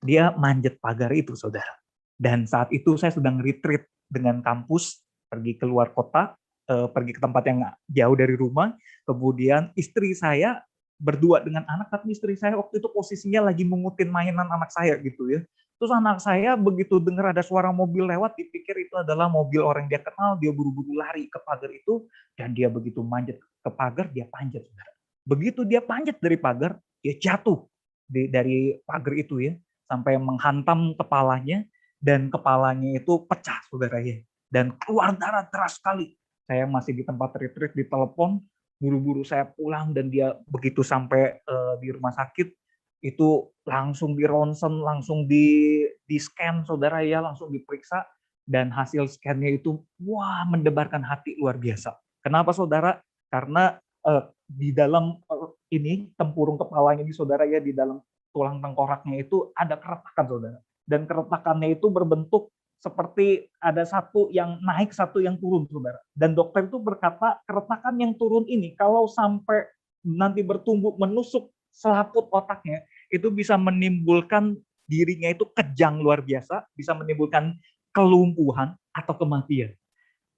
Speaker 3: Dia manjat pagar itu, saudara. Dan saat itu saya sedang retreat dengan kampus, pergi keluar kota, pergi ke tempat yang jauh dari rumah. Kemudian istri saya berdua dengan anak, tapi istri saya waktu itu posisinya lagi mengutin mainan anak saya gitu ya. Terus anak saya begitu dengar ada suara mobil lewat, dipikir itu adalah mobil orang yang dia kenal, dia buru-buru lari ke pagar itu, dan dia begitu manjat ke pagar, dia panjat. Saudara. Begitu dia panjat dari pagar, dia jatuh dari pagar itu ya, sampai menghantam kepalanya, dan kepalanya itu pecah, saudara ya. Dan keluar darah deras sekali. Saya masih di tempat retreat, ditelepon, buru-buru saya pulang, dan dia begitu sampai di rumah sakit, itu langsung di ronsen, langsung di scan, saudara ya, langsung diperiksa, dan hasil scan-nya itu, wah, mendebarkan hati luar biasa. Kenapa, saudara? Karena di dalam ini tempurung kepalanya di saudara ya, di dalam tulang tengkoraknya itu ada keretakan, saudara. Dan keretakannya itu berbentuk seperti ada satu yang naik, satu yang turun, saudara. Dan dokter itu berkata keretakan yang turun ini kalau sampai nanti bertumbuh menusuk selaput otaknya, itu bisa menimbulkan dirinya itu kejang luar biasa, bisa menimbulkan kelumpuhan atau kematian.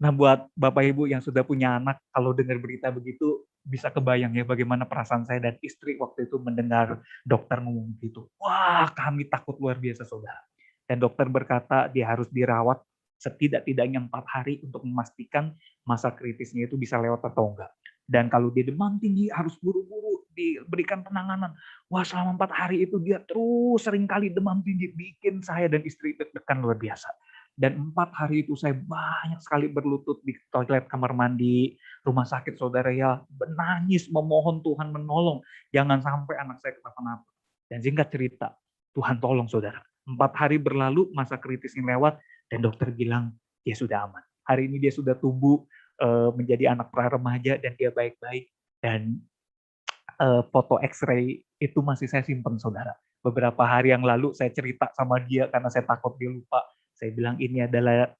Speaker 3: Nah, buat Bapak Ibu yang sudah punya anak, kalau dengar berita begitu, bisa kebayang ya bagaimana perasaan saya dan istri waktu itu mendengar dokter ngomong gitu. Wah, kami takut luar biasa, saudara. Dan dokter berkata dia harus dirawat setidak-tidaknya 4 hari untuk memastikan masa kritisnya itu bisa lewat atau enggak. Dan kalau dia demam tinggi harus buru-buru diberikan penanganan. Wah, selama 4 hari itu dia terus seringkali demam tinggi, bikin saya dan istri deg-degan luar biasa. Dan 4 hari itu saya banyak sekali berlutut di toilet kamar mandi rumah sakit, saudara ya, menangis memohon Tuhan menolong, jangan sampai anak saya kenapa-napa. Dan singkat cerita, Tuhan tolong, saudara. 4 hari berlalu, masa kritisnya lewat, dan dokter bilang dia sudah aman. Hari ini dia sudah tumbuh menjadi anak pra remaja, dan dia baik-baik. Dan foto X-ray itu masih saya simpan, saudara. Beberapa hari yang lalu saya cerita sama dia karena saya takut dia lupa. Saya bilang ini adalah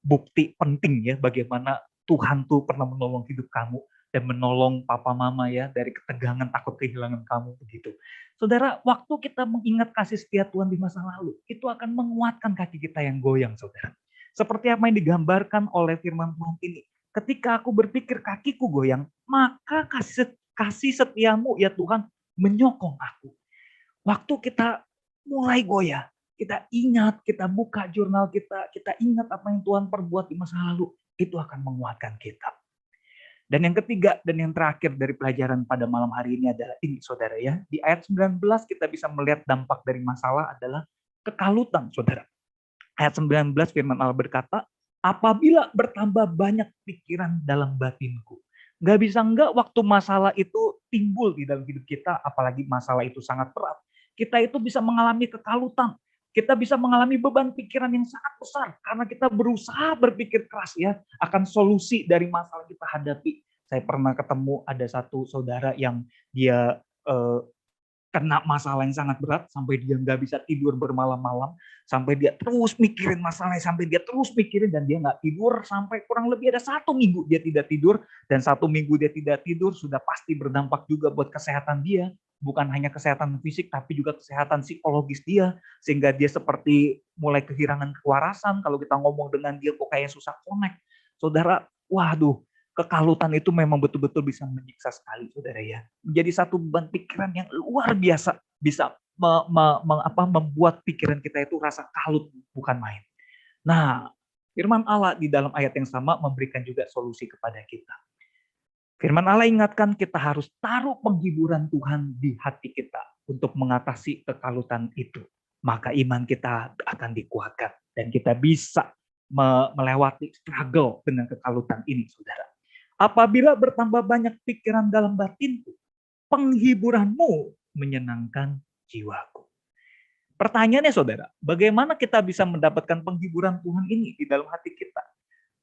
Speaker 3: bukti penting ya bagaimana Tuhan tuh pernah menolong hidup kamu dan menolong papa mama ya dari ketegangan takut kehilangan kamu begitu. Saudara, waktu kita mengingat kasih setia Tuhan di masa lalu, itu akan menguatkan kaki kita yang goyang, saudara. Seperti apa yang digambarkan oleh firman Tuhan ini. Ketika aku berpikir kakiku goyang, maka kasih setiamu ya Tuhan menyokong aku. Waktu kita mulai goyah, kita ingat, kita buka jurnal kita ingat apa yang Tuhan perbuat di masa lalu, itu akan menguatkan kita. Dan yang ketiga dan yang terakhir dari pelajaran pada malam hari ini adalah ini, saudara ya. Di ayat 19 kita bisa melihat dampak dari masalah adalah kekalutan, saudara. Ayat 19 firman Allah berkata, apabila bertambah banyak pikiran dalam batinku. Nggak bisa enggak waktu masalah itu timbul di dalam hidup kita, apalagi masalah itu sangat berat. Kita itu bisa mengalami kekalutan. Kita bisa mengalami beban pikiran yang sangat besar karena kita berusaha berpikir keras ya akan solusi dari masalah kita hadapi. Saya pernah ketemu ada satu saudara yang dia kena masalah yang sangat berat sampai dia nggak bisa tidur bermalam-malam, sampai dia terus mikirin masalahnya, sampai dia terus mikirin dan dia nggak tidur sampai kurang lebih ada 1 minggu dia tidak tidur, dan 1 minggu dia tidak tidur sudah pasti berdampak juga buat kesehatan dia, bukan hanya kesehatan fisik tapi juga kesehatan psikologis dia, sehingga dia seperti mulai kehilangan kewarasan. Kalau kita ngomong dengan dia kok kayak susah connect, saudara. Waduh, kekalutan itu memang betul-betul bisa menyiksa sekali, saudara ya. Menjadi satu beban pikiran yang luar biasa, bisa membuat pikiran kita itu rasa kalut, bukan main. Nah, firman Allah di dalam ayat yang sama memberikan juga solusi kepada kita. Firman Allah ingatkan kita harus taruh penghiburan Tuhan di hati kita untuk mengatasi kekalutan itu. Maka iman kita akan dikuatkan dan kita bisa melewati struggle dengan kekalutan ini, saudara. Apabila bertambah banyak pikiran dalam batinku, penghiburanmu menyenangkan jiwaku. Pertanyaannya, saudara, bagaimana kita bisa mendapatkan penghiburan Tuhan ini di dalam hati kita?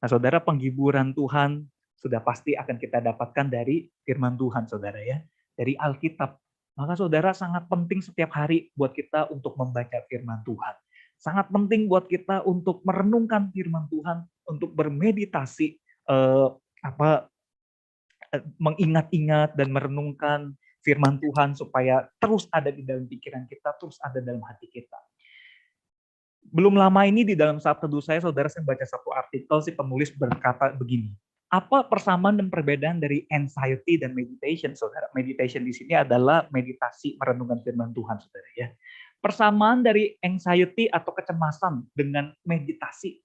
Speaker 3: Nah, saudara, penghiburan Tuhan sudah pasti akan kita dapatkan dari firman Tuhan, saudara ya, dari Alkitab. Maka saudara sangat penting setiap hari buat kita untuk membaca firman Tuhan. Sangat penting buat kita untuk merenungkan firman Tuhan, untuk bermeditasi, mengingat-ingat dan merenungkan firman Tuhan supaya terus ada di dalam pikiran kita, terus ada dalam hati kita. Belum lama ini di dalam saat teduh saya, saudara, saya baca satu artikel, si penulis berkata begini, apa persamaan dan perbedaan dari anxiety dan meditation, saudara? Meditation di sini adalah meditasi merenungkan firman Tuhan, saudara ya. Persamaan dari anxiety atau kecemasan dengan meditasi.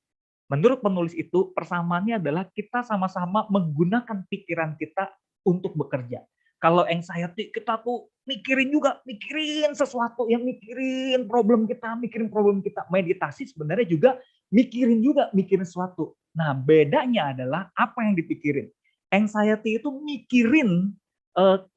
Speaker 3: Menurut penulis itu, persamaannya adalah kita sama-sama menggunakan pikiran kita untuk bekerja. Kalau anxiety, kita tuh mikirin sesuatu, yang mikirin problem kita. Meditasi sebenarnya juga mikirin sesuatu. Nah, bedanya adalah apa yang dipikirin. Anxiety itu mikirin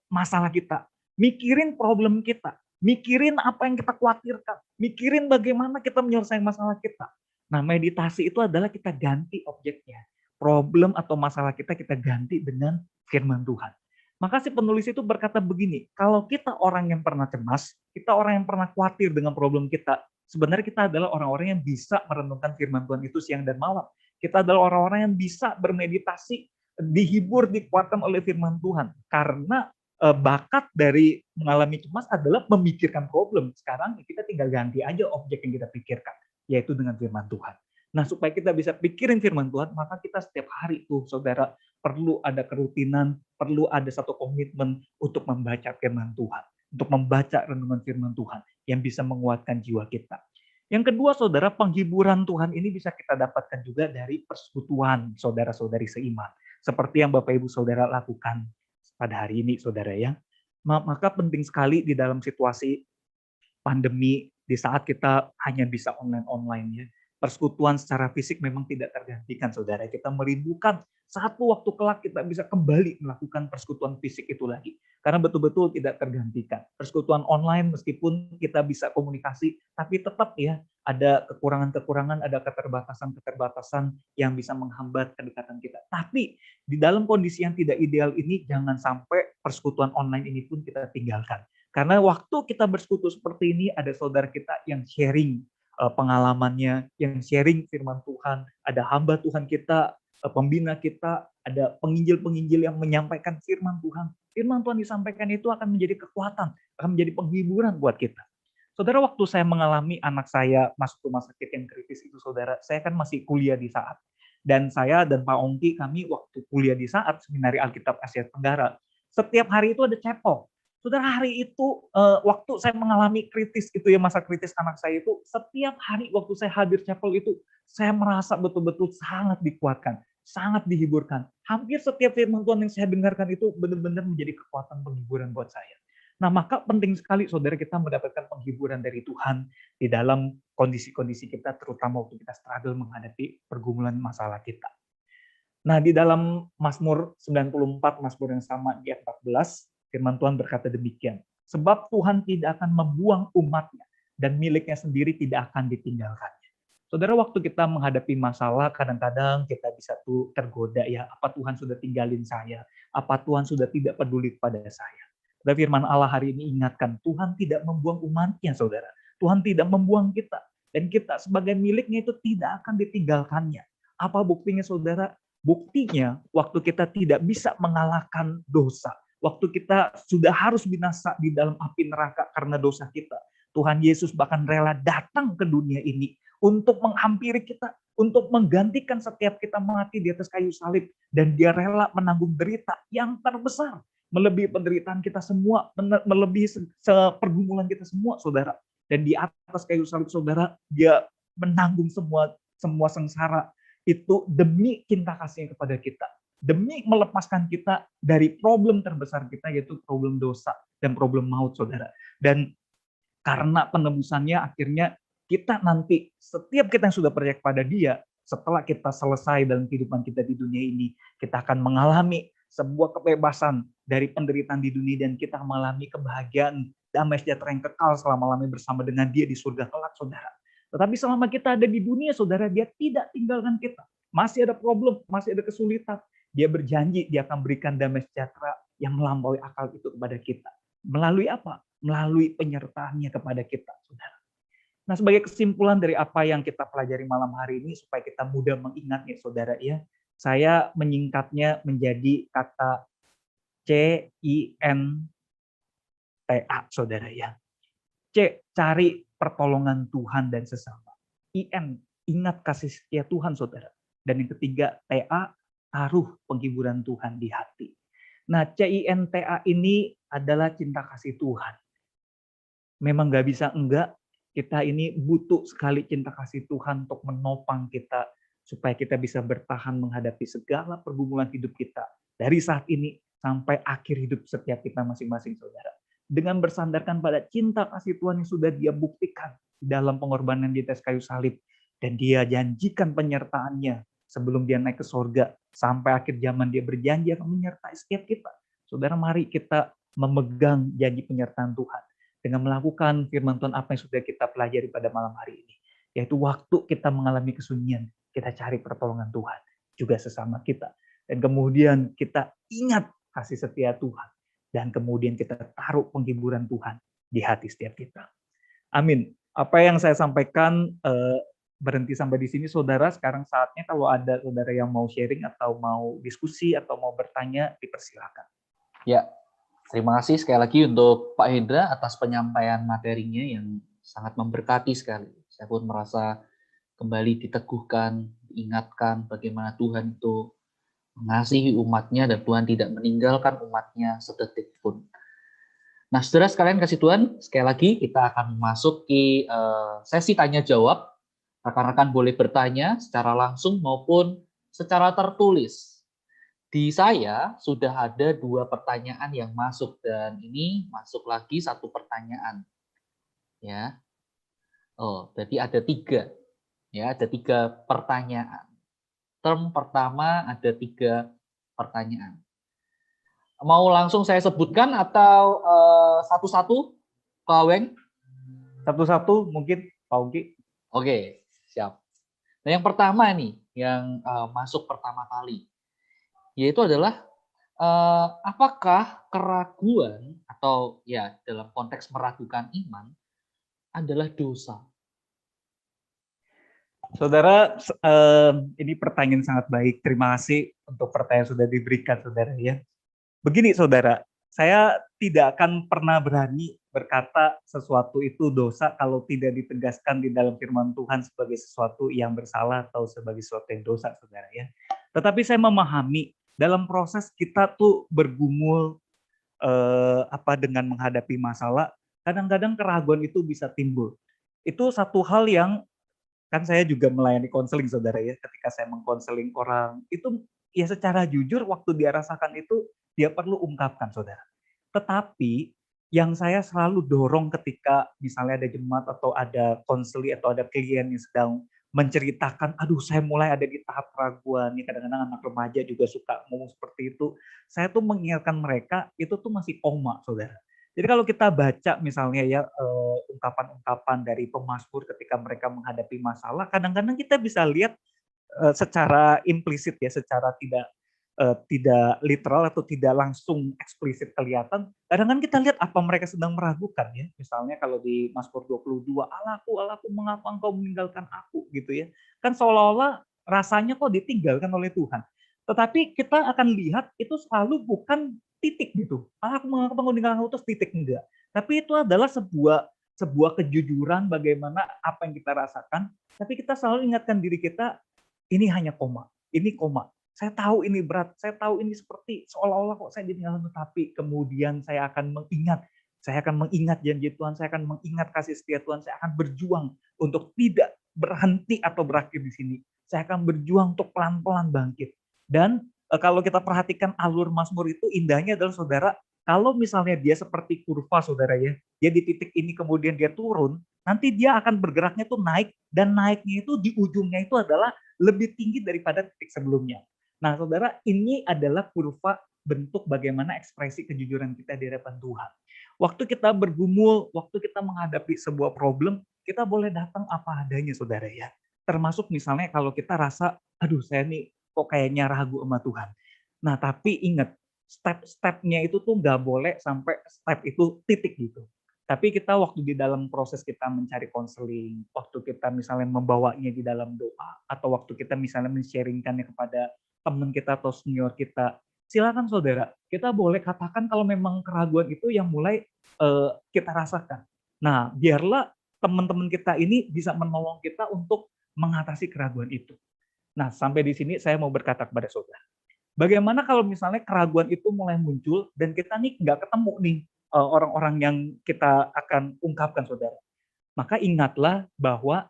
Speaker 3: masalah kita, mikirin problem kita, mikirin apa yang kita khawatirkan, mikirin bagaimana kita menyelesaikan masalah kita. Nah, meditasi itu adalah kita ganti objeknya. Problem atau masalah kita ganti dengan firman Tuhan. Maka si penulis itu berkata begini, kalau kita orang yang pernah cemas, kita orang yang pernah khawatir dengan problem kita, sebenarnya kita adalah orang-orang yang bisa merenungkan firman Tuhan itu siang dan malam. Kita adalah orang-orang yang bisa bermeditasi, dihibur, dikuatkan oleh firman Tuhan. Karena bakat dari mengalami cemas adalah memikirkan problem. Sekarang kita tinggal ganti aja objek yang kita pikirkan, yaitu dengan firman Tuhan. Nah, supaya kita bisa pikirin firman Tuhan, maka kita setiap hari tuh, saudara, perlu ada kerutinan, perlu ada satu komitmen untuk membaca firman Tuhan, untuk membaca renungan firman Tuhan yang bisa menguatkan jiwa kita. Yang kedua, saudara, penghiburan Tuhan ini bisa kita dapatkan juga dari persekutuan saudara-saudari seiman. Seperti yang Bapak Ibu Saudara lakukan pada hari ini, saudara ya. Maka penting sekali di dalam situasi pandemi, di saat kita hanya bisa online-online ya, persekutuan secara fisik memang tidak tergantikan, saudara. Kita merindukan satu waktu kelak kita bisa kembali melakukan persekutuan fisik itu lagi. Karena betul-betul tidak tergantikan. Persekutuan online meskipun kita bisa komunikasi, tapi tetap ya ada kekurangan-kekurangan, ada keterbatasan-keterbatasan yang bisa menghambat kedekatan kita. Tapi di dalam kondisi yang tidak ideal ini, jangan sampai persekutuan online ini pun kita tinggalkan. Karena waktu kita bersekutu seperti ini, ada saudara kita yang sharing pengalamannya, yang sharing firman Tuhan, ada hamba Tuhan kita, pembina kita, ada penginjil-penginjil yang menyampaikan firman Tuhan. Firman Tuhan disampaikan itu akan menjadi kekuatan, akan menjadi penghiburan buat kita. Saudara, waktu saya mengalami anak saya masuk rumah sakit yang kritis itu, saudara, saya kan masih kuliah di saat. Dan saya dan Pak Ongki, kami waktu kuliah di saat Seminari Alkitab Asia Tenggara, setiap hari itu ada chapel. Saudara, hari itu waktu saya mengalami kritis itu ya, masa kritis anak saya itu, setiap hari waktu saya hadir chapel itu, saya merasa betul-betul sangat dikuatkan, sangat dihiburkan. Hampir setiap firman Tuhan yang saya dengarkan itu benar-benar menjadi kekuatan penghiburan buat saya. Nah, maka penting sekali saudara kita mendapatkan penghiburan dari Tuhan di dalam kondisi-kondisi kita, terutama waktu kita struggle menghadapi pergumulan masalah kita. Nah, di dalam Mazmur 94, Mazmur yang sama di ayat 14, firman Tuhan berkata demikian. Sebab Tuhan tidak akan membuang umatnya dan miliknya sendiri tidak akan ditinggalkannya. Saudara, waktu kita menghadapi masalah, kadang-kadang kita bisa tuh tergoda ya, apa Tuhan sudah tinggalin saya? Apa Tuhan sudah tidak peduli kepada saya? Dan firman Allah hari ini ingatkan, Tuhan tidak membuang umatnya, saudara. Tuhan tidak membuang kita. Dan kita sebagai miliknya itu tidak akan ditinggalkannya. Apa buktinya, saudara? Buktinya, waktu kita tidak bisa mengalahkan dosa, waktu kita sudah harus binasa di dalam api neraka karena dosa kita, Tuhan Yesus bahkan rela datang ke dunia ini untuk menghampiri kita, untuk menggantikan setiap kita mati di atas kayu salib, dan dia rela menanggung derita yang terbesar, melebihi penderitaan kita semua, melebihi pergumulan kita semua, saudara. Dan di atas kayu salib, saudara, dia menanggung semua sengsara itu demi cinta kasihnya kepada kita, demi melepaskan kita dari problem terbesar kita, yaitu problem dosa dan problem maut, saudara. Dan karena penebusannya, akhirnya kita nanti, setiap kita yang sudah percaya kepada dia, setelah kita selesai dalam kehidupan kita di dunia ini, kita akan mengalami sebuah kebebasan dari penderitaan di dunia, dan kita mengalami kebahagiaan, damai sejahtera yang kekal selama-lamanya bersama dengan dia di surga kelak, saudara. Tetapi selama kita ada di dunia, saudara, dia tidak tinggalkan kita. Masih ada problem, masih ada kesulitan. Dia berjanji dia akan berikan damai sejahtera yang melampaui akal itu kepada kita. Melalui apa? Melalui penyertaannya kepada kita, saudara. Nah, sebagai kesimpulan dari apa yang kita pelajari malam hari ini, supaya kita mudah mengingatnya, saudara ya, saya menyingkatnya menjadi kata CINTA, saudara ya. C, cari pertolongan Tuhan dan sesama. IN, ingat kasih setia Tuhan, saudara. Dan yang ketiga, TA, taruh penghiburan Tuhan di hati. Nah, CINTA ini adalah cinta kasih Tuhan. Memang nggak bisa enggak, kita ini butuh sekali cinta kasih Tuhan untuk menopang kita, supaya kita bisa bertahan menghadapi segala pergumulan hidup kita, dari saat ini sampai akhir hidup setiap kita masing-masing, saudara. Dengan bersandarkan pada cinta kasih Tuhan yang sudah Dia buktikan di dalam pengorbanan di atas kayu salib, dan Dia janjikan penyertaannya sebelum Dia naik ke sorga, sampai akhir zaman Dia berjanji akan menyertai setiap kita. Saudara, mari kita memegang janji penyertaan Tuhan dengan melakukan firman Tuhan apa yang sudah kita pelajari pada malam hari ini. Yaitu waktu kita mengalami kesunyian, kita cari pertolongan Tuhan, juga sesama kita. Dan kemudian kita ingat kasih setia Tuhan. Dan kemudian kita taruh penghiburan Tuhan di hati setiap kita. Amin. Apa yang saya sampaikan berhenti sampai di sini, saudara. Sekarang saatnya kalau ada saudara yang mau sharing atau mau diskusi atau mau bertanya, dipersilakan.
Speaker 1: Ya, terima kasih sekali lagi untuk Pak Hendra atas penyampaian materinya yang sangat memberkati sekali. Saya pun merasa kembali diteguhkan, diingatkan bagaimana Tuhan itu mengasihi umatnya dan Tuhan tidak meninggalkan umatnya sedetik pun. Nah, saudara sekalian kasih Tuhan, sekali lagi kita akan memasuki sesi tanya jawab. Rekan-rekan boleh bertanya secara langsung maupun secara tertulis. Di saya sudah ada 2 pertanyaan yang masuk dan ini masuk lagi 1 pertanyaan. Ya. Oh, berarti ada 3. Ya, ada 3 pertanyaan. Term pertama ada 3 pertanyaan. Mau langsung saya sebutkan atau satu-satu, Pak Weng?
Speaker 3: Satu-satu mungkin, Pak Ugi.
Speaker 1: Oke, siap. Nah, yang pertama nih, yang masuk pertama kali, yaitu adalah apakah keraguan atau ya dalam konteks meragukan iman adalah dosa?
Speaker 3: Saudara, ini pertanyaan sangat baik. Terima kasih untuk pertanyaan yang sudah diberikan, saudara ya. Begini, saudara, saya tidak akan pernah berani berkata sesuatu itu dosa kalau tidak ditegaskan di dalam firman Tuhan sebagai sesuatu yang bersalah atau sebagai sesuatu yang dosa, saudara ya. Tetapi saya memahami dalam proses kita tuh bergumul dengan menghadapi masalah, kadang-kadang keraguan itu bisa timbul. Itu satu hal yang kan saya juga melayani konseling, saudara ya. Ketika saya mengkonseling orang, itu ya secara jujur waktu dia rasakan itu, dia perlu ungkapkan, saudara. Tetapi yang saya selalu dorong ketika misalnya ada jemaat atau ada konseli atau ada klien yang sedang menceritakan, aduh saya mulai ada di tahap keraguan, nih kadang-kadang anak remaja juga suka ngomong seperti itu. Saya tuh mengingatkan mereka, itu tuh masih koma, saudara. Jadi kalau kita baca misalnya ya ungkapan-ungkapan dari pemazmur ketika mereka menghadapi masalah, kadang-kadang kita bisa lihat secara implisit ya, secara tidak literal atau tidak langsung eksplisit kelihatan. Kadang-kadang kita lihat apa mereka sedang meragukan ya. Misalnya kalau di Mazmur 22, Allahku, Allahku, mengapa engkau meninggalkan aku gitu ya. Kan seolah-olah rasanya kok ditinggalkan oleh Tuhan. Tetapi kita akan lihat itu selalu bukan titik gitu. Allahku, mengapa engkau meninggalkan aku terus titik, enggak. Tapi itu adalah sebuah kejujuran bagaimana apa yang kita rasakan, tapi kita selalu ingatkan diri kita, ini hanya koma, ini koma. Saya tahu ini berat, saya tahu ini seperti seolah-olah kok saya ditinggalkan, tetapi kemudian saya akan mengingat janji Tuhan, saya akan mengingat kasih setia Tuhan, saya akan berjuang untuk tidak berhenti atau berakhir di sini. Saya akan berjuang untuk pelan-pelan bangkit. Dan kalau kita perhatikan alur Mazmur itu indahnya adalah saudara, kalau misalnya dia seperti kurva saudara ya, dia di titik ini kemudian dia turun, nanti dia akan bergeraknya tuh naik, dan naiknya itu di ujungnya itu adalah lebih tinggi daripada titik sebelumnya. Nah saudara, ini adalah kurva bentuk bagaimana ekspresi kejujuran kita di hadapan Tuhan. Waktu kita bergumul, waktu kita menghadapi sebuah problem, kita boleh datang apa adanya saudara ya. Termasuk misalnya kalau kita rasa, aduh saya nih kok kayaknya ragu sama Tuhan. Nah tapi ingat, step-stepnya itu tuh nggak boleh sampai step itu titik gitu. Tapi kita waktu di dalam proses kita mencari konseling, waktu kita misalnya membawanya di dalam doa, atau waktu kita misalnya men-sharingkannya kepada teman kita atau senior kita, silakan saudara, kita boleh katakan kalau memang keraguan itu yang mulai kita rasakan. Nah, biarlah teman-teman kita ini bisa menolong kita untuk mengatasi keraguan itu. Nah, sampai di sini saya mau berkata kepada saudara, bagaimana kalau misalnya keraguan itu mulai muncul dan kita nih nggak ketemu nih orang-orang yang kita akan ungkapkan, saudara. Maka ingatlah bahwa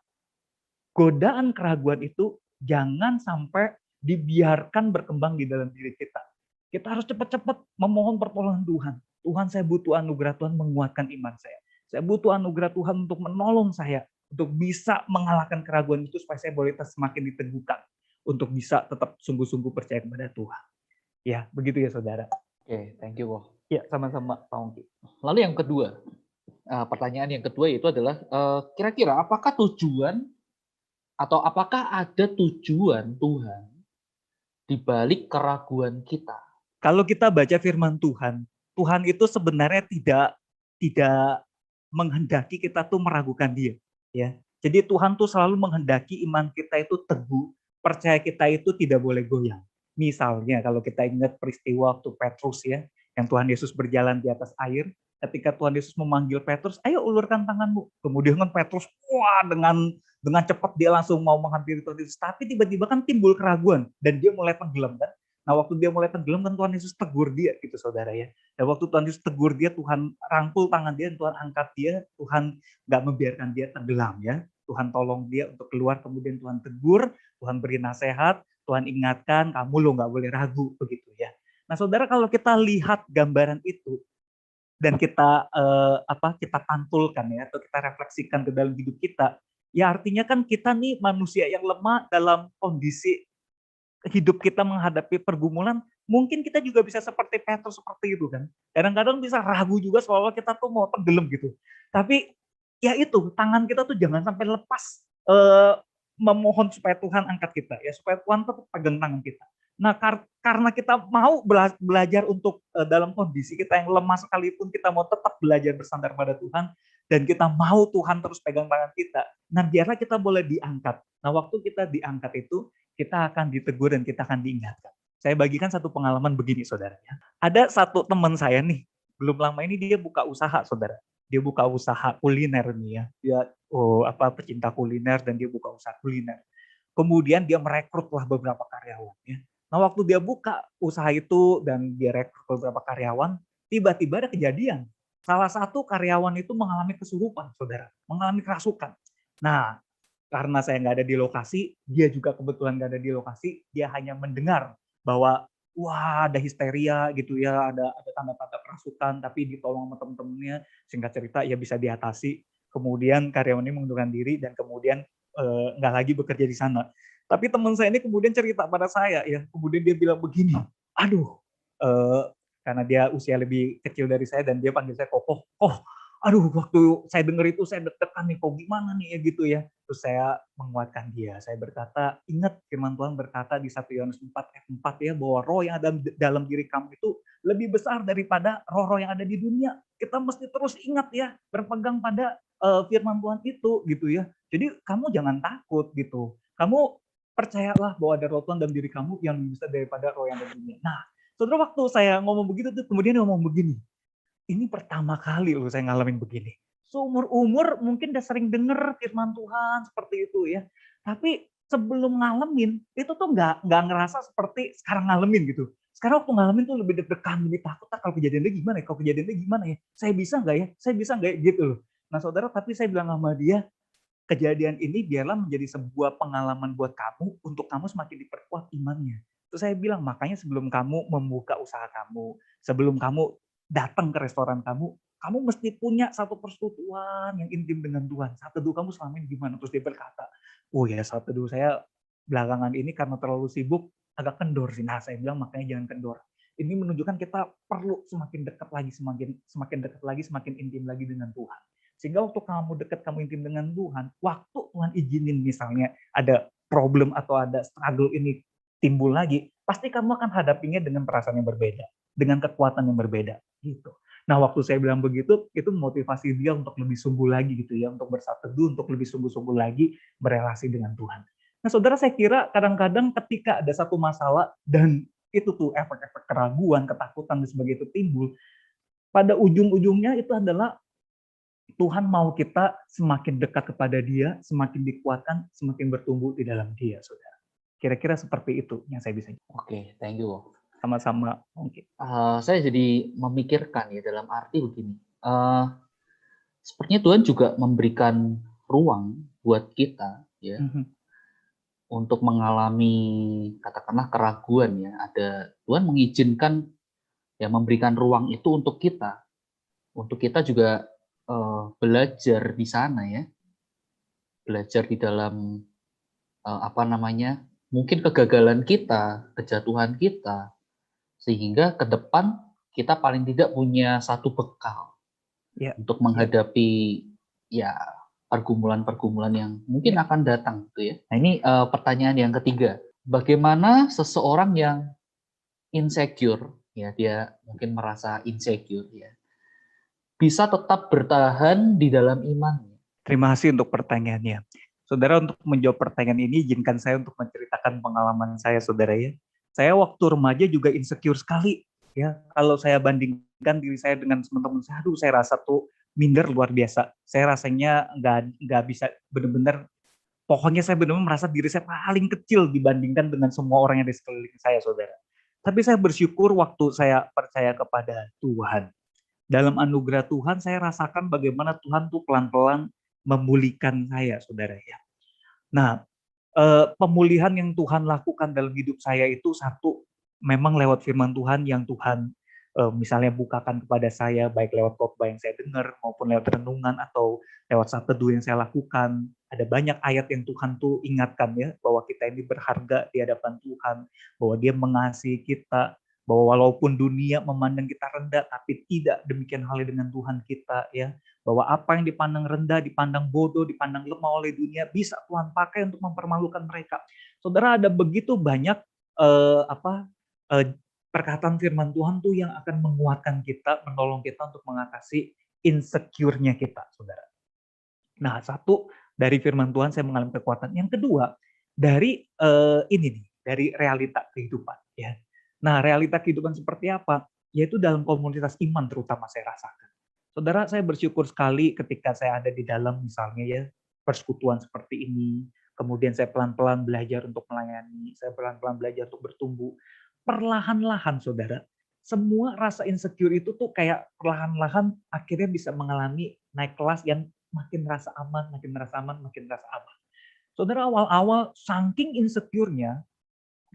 Speaker 3: godaan keraguan itu jangan sampai dibiarkan berkembang di dalam diri kita. Kita harus cepat-cepat memohon pertolongan Tuhan. Tuhan, saya butuh anugerah Tuhan menguatkan iman saya. Saya butuh anugerah Tuhan untuk menolong saya, untuk bisa mengalahkan keraguan itu supaya saya boleh semakin diteguhkan, untuk bisa tetap sungguh-sungguh percaya kepada Tuhan. Ya, begitu ya saudara.
Speaker 1: Oke, thank you, Woh.
Speaker 3: Ya, sama-sama Pak Ongki.
Speaker 1: Lalu yang kedua, pertanyaan yang kedua itu adalah, kira-kira apakah tujuan atau apakah ada tujuan Tuhan di balik keraguan kita?
Speaker 3: Kalau kita baca firman Tuhan, Tuhan itu sebenarnya tidak menghendaki kita tuh meragukan Dia, ya. Jadi Tuhan tuh selalu menghendaki iman kita itu teguh, percaya kita itu tidak boleh goyang. Misalnya kalau kita ingat peristiwa waktu Petrus ya, yang Tuhan Yesus berjalan di atas air, ketika Tuhan Yesus memanggil Petrus, ayo ulurkan tanganmu. Kemudian kan Petrus, wah dengan cepat dia langsung mau menghampiri Tuhan Yesus, tapi tiba-tiba kan timbul keraguan dan dia mulai tenggelam kan. Nah, waktu dia mulai tenggelam kan Tuhan Yesus tegur dia gitu saudara ya. Dan waktu Tuhan Yesus tegur dia, Tuhan rangkul tangan dia, Tuhan angkat dia, Tuhan nggak membiarkan dia tenggelam ya. Tuhan tolong dia untuk keluar, kemudian Tuhan tegur, Tuhan beri nasihat, Tuhan ingatkan, kamu lo nggak boleh ragu begitu ya. Nah saudara, kalau kita lihat gambaran itu dan kita kita pantulkan ya, atau kita refleksikan ke dalam hidup kita, ya artinya kan kita nih manusia yang lemah dalam kondisi hidup kita menghadapi pergumulan, mungkin kita juga bisa seperti Petrus seperti itu kan. Kadang-kadang bisa ragu juga seolah kita tuh mau tenggelam gitu. Tapi ya itu, tangan kita tuh jangan sampai lepas memohon supaya Tuhan angkat kita ya, supaya Tuhan tetap pegang tangan kita. Nah, karena kita mau belajar untuk dalam kondisi kita yang lemah sekalipun kita mau tetap belajar bersandar pada Tuhan dan kita mau Tuhan terus pegang tangan kita. Nah, biarlah kita boleh diangkat. Nah, waktu kita diangkat itu kita akan ditegur dan kita akan diingatkan. Saya bagikan satu pengalaman begini, saudaranya. Ada satu teman saya nih, belum lama ini dia buka usaha, saudara. Dia buka usaha kuliner nih ya. Dia pecinta kuliner dan dia buka usaha kuliner. Kemudian dia merekrutlah beberapa karyawan ya. Nah, waktu dia buka usaha itu dan dia rekrut beberapa karyawan, tiba-tiba ada kejadian. Salah satu karyawan itu mengalami kesurupan, saudara, mengalami kerasukan. Nah, karena saya nggak ada di lokasi, dia juga kebetulan nggak ada di lokasi, dia hanya mendengar bahwa wah ada histeria gitu ya, ada tanda-tanda kerasukan, tapi ditolong sama teman-temannya, singkat cerita ya bisa diatasi. Kemudian karyawan ini mengundurkan diri dan kemudian nggak lagi bekerja di sana. Tapi teman saya ini kemudian cerita pada saya ya, kemudian dia bilang begini, aduh, karena dia usia lebih kecil dari saya dan dia panggil saya Kokoh, aduh waktu saya dengar itu saya deg-degan nih, kok gimana nih ya gitu ya. Terus saya menguatkan dia, saya berkata, ingat firman Tuhan berkata di 1 Yohanes 4 ayat 4 ya, bahwa roh yang ada dalam diri kamu itu lebih besar daripada roh-roh yang ada di dunia. Kita mesti terus ingat ya, berpegang pada firman Tuhan itu gitu ya. Jadi kamu jangan takut gitu. Kamu percayalah bahwa ada roh Tuhan dalam diri kamu yang lebih besar daripada roh yang ada di dunia. Nah, saudara, waktu saya ngomong begitu tuh, kemudian dia ngomong begini, ini pertama kali loh saya ngalamin begini. Seumur-umur mungkin udah sering denger firman Tuhan seperti itu ya. Tapi sebelum ngalamin, itu tuh nggak ngerasa seperti sekarang ngalamin gitu. Sekarang waktu ngalamin tuh lebih deg-degan, lebih takut, kalau kejadiannya gimana ya, kalau kejadiannya gimana ya, saya bisa nggak ya, gitu loh. Nah saudara, tapi saya bilang sama dia, kejadian ini biarlah menjadi sebuah pengalaman buat kamu, untuk kamu semakin diperkuat imannya. Terus saya bilang, makanya sebelum kamu membuka usaha kamu, sebelum kamu datang ke restoran kamu mesti punya satu persekutuan yang intim dengan Tuhan. Saat teduh kamu selama ini gimana? Terus dia berkata, oh ya saat teduh saya belakangan ini karena terlalu sibuk agak kendor sih. Nah saya bilang makanya jangan kendor. Ini menunjukkan kita perlu semakin dekat lagi, semakin dekat lagi, semakin intim lagi dengan Tuhan. Sehingga waktu kamu dekat, kamu intim dengan Tuhan, waktu Tuhan izinin misalnya ada problem atau ada struggle ini timbul lagi, pasti kamu akan hadapinya dengan perasaan yang berbeda, dengan kekuatan yang berbeda gitu. Nah, waktu saya bilang begitu, itu motivasi dia untuk lebih sungguh lagi gitu ya, untuk bersatu teduh, untuk lebih sungguh-sungguh lagi berelasi dengan Tuhan. Nah, saudara, saya kira kadang-kadang ketika ada satu masalah dan itu tuh efek-efek keraguan, ketakutan dan sebagainya itu timbul, pada ujung-ujungnya itu adalah Tuhan mau kita semakin dekat kepada Dia, semakin dikuatkan, semakin bertumbuh di dalam Dia, saudara. Kira-kira seperti itu yang saya bisa.
Speaker 1: Oke, thank you.
Speaker 3: Sama-sama. Oke.
Speaker 1: Saya jadi memikirkan ya dalam arti begini. Sepertinya Tuhan juga memberikan ruang buat kita ya untuk mengalami katakanlah keraguan ya. Tuhan mengizinkan ya memberikan ruang itu untuk kita juga belajar di sana ya, belajar di dalam mungkin kegagalan kita, kejatuhan kita, sehingga ke depan kita paling tidak punya satu bekal untuk menghadapi ya pergumulan-pergumulan yang mungkin akan datang gitu ya. Nah ini pertanyaan yang ketiga, bagaimana seseorang yang insecure ya, dia mungkin merasa insecure ya, bisa tetap bertahan di dalam imannya?
Speaker 3: Terima kasih untuk pertanyaannya. Saudara, untuk menjawab pertanyaan ini, izinkan saya untuk menceritakan pengalaman saya, saudara ya. Saya waktu remaja juga insecure sekali. Ya, kalau saya bandingkan diri saya dengan teman-teman saya, aduh saya rasa tuh minder luar biasa. Saya rasanya nggak bisa benar-benar, pokoknya saya benar-benar merasa diri saya paling kecil dibandingkan dengan semua orang yang di sekeliling saya, saudara. Tapi saya bersyukur waktu saya percaya kepada Tuhan. Dalam anugerah Tuhan, saya rasakan bagaimana Tuhan tuh pelan-pelan memulihkan saya, saudara ya. Nah, pemulihan yang Tuhan lakukan dalam hidup saya itu satu, memang lewat firman Tuhan yang Tuhan misalnya bukakan kepada saya, baik lewat khotbah yang saya dengar, maupun lewat renungan, atau lewat saat teduh yang saya lakukan. Ada banyak ayat yang Tuhan tuh ingatkan ya, bahwa kita ini berharga di hadapan Tuhan, bahwa Dia mengasihi kita, bahwa walaupun dunia memandang kita rendah, tapi tidak demikian halnya dengan Tuhan kita ya. Bahwa apa yang dipandang rendah, dipandang bodoh, dipandang lemah oleh dunia, bisa Tuhan pakai untuk mempermalukan mereka. Saudara, ada begitu banyak perkataan firman Tuhan tuh yang akan menguatkan kita, menolong kita untuk mengatasi insecure-nya kita, saudara. Nah, satu, dari firman Tuhan saya mengalami kekuatan. Yang kedua, dari dari realita kehidupan ya. Nah, realita kehidupan seperti apa? Yaitu dalam komunitas iman terutama saya rasakan. Saudara, saya bersyukur sekali ketika saya ada di dalam misalnya ya persekutuan seperti ini. Kemudian saya pelan-pelan belajar untuk melayani, saya pelan-pelan belajar untuk bertumbuh. Perlahan-lahan saudara, semua rasa insecure itu tuh kayak perlahan-lahan akhirnya bisa mengalami naik kelas yang makin rasa aman, makin rasa aman, makin rasa aman. Saudara, awal-awal saking insecure-nya,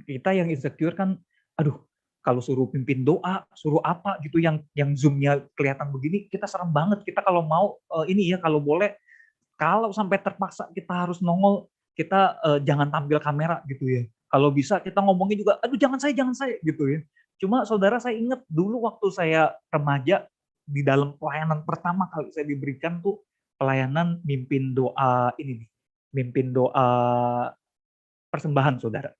Speaker 3: kita yang insecure kan, aduh, kalau suruh pimpin doa, suruh apa gitu yang Zoom-nya kelihatan begini, kita serem banget. Kita kalau mau kalau boleh, kalau sampai terpaksa kita harus nongol, kita jangan tampil kamera gitu ya. Kalau bisa kita ngomongnya juga, aduh jangan saya gitu ya. Cuma saudara, saya ingat dulu waktu saya remaja, di dalam pelayanan pertama kali saya diberikan tuh pelayanan mimpin doa mimpin doa persembahan, saudara.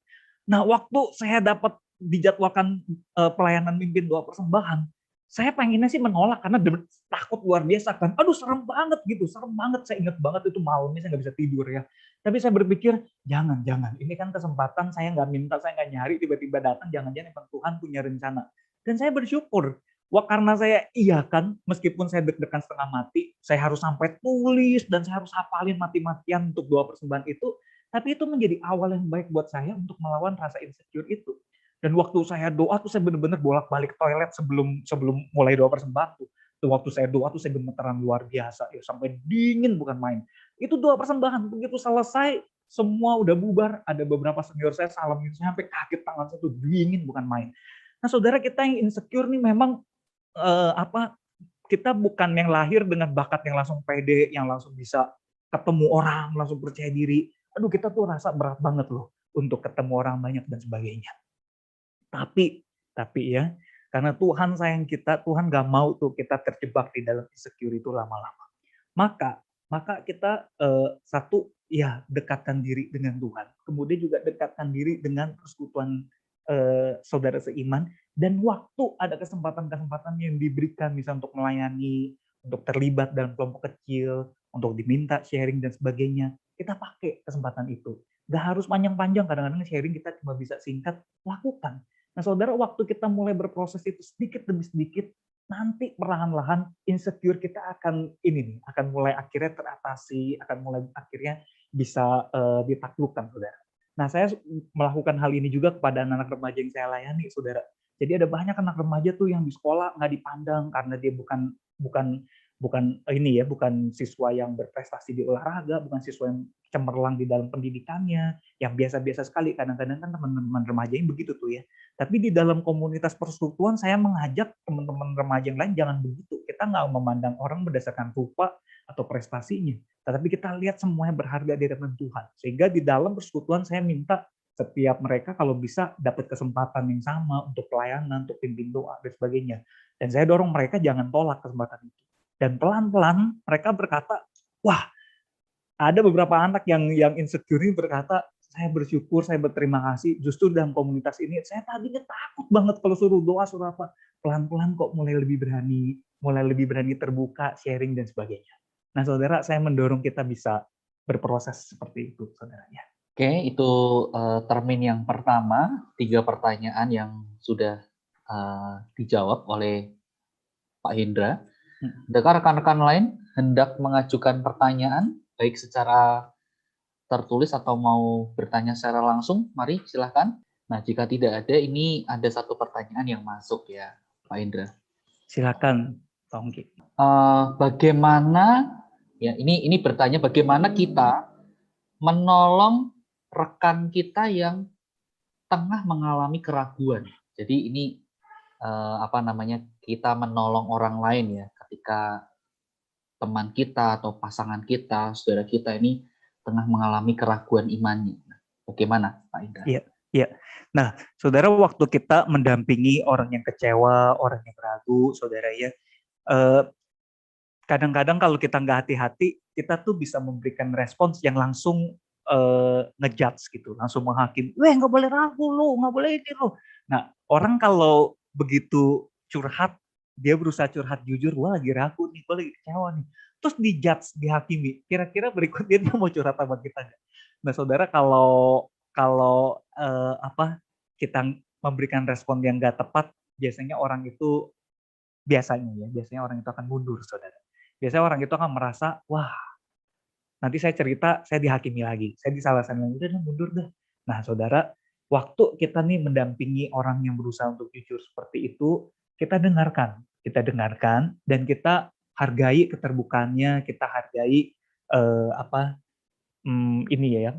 Speaker 3: Nah, waktu saya dapat dijadwalkan pelayanan mimpin doa persembahan, saya pengennya sih menolak karena takut luar biasa kan. Aduh serem banget gitu, serem banget. Saya ingat banget itu malamnya saya nggak bisa tidur ya. Tapi saya berpikir, jangan. Ini kan kesempatan, saya nggak minta, saya nggak nyari, tiba-tiba datang, jangan-jangan emang Tuhan punya rencana. Dan saya bersyukur, karena saya iya kan, meskipun saya deg-degan setengah mati, saya harus sampai tulis, dan saya harus hafalin mati-matian untuk doa persembahan itu, tapi itu menjadi awal yang baik buat saya untuk melawan rasa insecure itu. Dan waktu saya doa tuh saya benar-benar bolak-balik toilet sebelum mulai doa persembahan tuh. Waktu saya doa tuh saya gemeteran luar biasa ya, sampai dingin bukan main. Itu doa persembahan, begitu selesai semua udah bubar, ada beberapa senior saya salamin saya sampai kaget, tangan saya tuh dingin bukan main. Nah, saudara, kita yang insecure nih memang kita bukan yang lahir dengan bakat yang langsung pede, yang langsung bisa ketemu orang, langsung percaya diri. Aduh, kita tuh rasa berat banget loh untuk ketemu orang banyak dan sebagainya. Tapi ya, karena Tuhan sayang kita, Tuhan gak mau tuh kita terjebak di dalam insecure itu lama-lama. Maka kita satu, ya dekatkan diri dengan Tuhan. Kemudian juga dekatkan diri dengan persekutuan saudara seiman. Dan waktu ada kesempatan-kesempatan yang diberikan, misalnya untuk melayani, untuk terlibat dalam kelompok kecil, untuk diminta sharing dan sebagainya, kita pakai kesempatan itu. Gak harus panjang-panjang, kadang-kadang sharing kita cuma bisa singkat, lakukan. Nah, saudara, waktu kita mulai berproses itu sedikit demi sedikit, nanti perlahan-lahan insecure kita akan ini nih, akan mulai akhirnya teratasi, akan mulai akhirnya bisa ditaklukkan, saudara. Nah, saya melakukan hal ini juga kepada anak-anak remaja yang saya layani, saudara. Jadi ada banyak anak remaja tuh yang di sekolah nggak dipandang karena dia bukan bukan bukan siswa yang berprestasi di olahraga, bukan siswa yang cemerlang di dalam pendidikannya, yang biasa-biasa sekali. Kadang-kadang kan teman-teman remaja yang begitu tuh ya. Tapi di dalam komunitas persekutuan saya mengajak teman-teman remaja yang lain jangan begitu. Kita nggak memandang orang berdasarkan rupa atau prestasinya, tetapi kita lihat semuanya berharga di hadapan Tuhan. Sehingga di dalam persekutuan saya minta setiap mereka kalau bisa dapat kesempatan yang sama untuk pelayanan, untuk pimpin doa dan sebagainya. Dan saya dorong mereka jangan tolak kesempatan itu. Dan pelan-pelan mereka berkata, wah, ada beberapa anak yang insecure ini berkata, saya bersyukur, saya berterima kasih. Justru dalam komunitas ini, saya tadinya takut banget kalau suruh doa, suruh apa. Pelan-pelan kok mulai lebih berani terbuka, sharing, dan sebagainya. Nah, saudara, saya mendorong kita bisa berproses seperti itu, saudara. Ya.
Speaker 1: Oke, itu termin yang pertama, 3 pertanyaan yang sudah dijawab oleh Pak Hendra. Adakah rekan-rekan lain hendak mengajukan pertanyaan, baik secara tertulis atau mau bertanya secara langsung? Mari, silahkan. Nah, jika tidak ada, ini ada satu pertanyaan yang masuk ya, Pak Hendra.
Speaker 3: Silakan, Pak Ongki.
Speaker 1: Bagaimana, ya ini bertanya bagaimana kita menolong rekan kita yang tengah mengalami keraguan. Jadi ini kita menolong orang lain ya, ketika teman kita atau pasangan kita, saudara kita ini tengah mengalami keraguan imannya. Bagaimana, Pak Indra?
Speaker 3: Iya. Nah, saudara, waktu kita mendampingi orang yang kecewa, orang yang ragu, saudara ya, kadang-kadang kalau kita nggak hati-hati, kita tuh bisa memberikan respons yang langsung ngejudge gitu, langsung menghakimi, weh nggak boleh ragu lu, nggak boleh ini lu. Nah, orang kalau begitu curhat, dia berusaha curhat jujur, wah lagi ragu nih, gue lagi kecewa nih. Terus dijudge, dihakimi, kira-kira berikutnya dia mau curhat sama kita nggak? Nah, saudara, kalau kita memberikan respon yang nggak tepat, biasanya orang itu orang itu akan mundur, saudara. Biasanya orang itu akan merasa, wah, nanti saya cerita, saya dihakimi lagi, saya disalahkan lagi, udah mundur dah. Nah, saudara, waktu kita nih mendampingi orang yang berusaha untuk jujur seperti itu, kita dengarkan, dan kita hargai keterbukaannya, kita hargai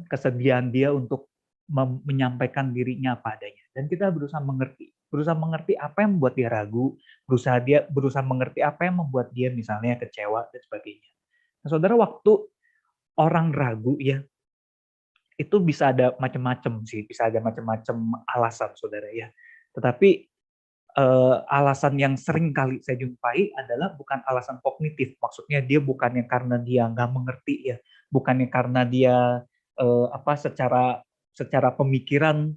Speaker 3: kesediaan dia untuk menyampaikan dirinya apa adanya, dan kita berusaha mengerti apa yang membuat dia ragu, berusaha mengerti apa yang membuat dia misalnya kecewa dan sebagainya. Nah, saudara, waktu orang ragu ya, itu bisa ada macam-macam sih, bisa ada macam-macam alasan, saudara ya. Tetapi alasan yang sering kali saya jumpai adalah bukan alasan kognitif, maksudnya dia bukannya karena dia nggak mengerti ya, bukannya karena dia secara pemikiran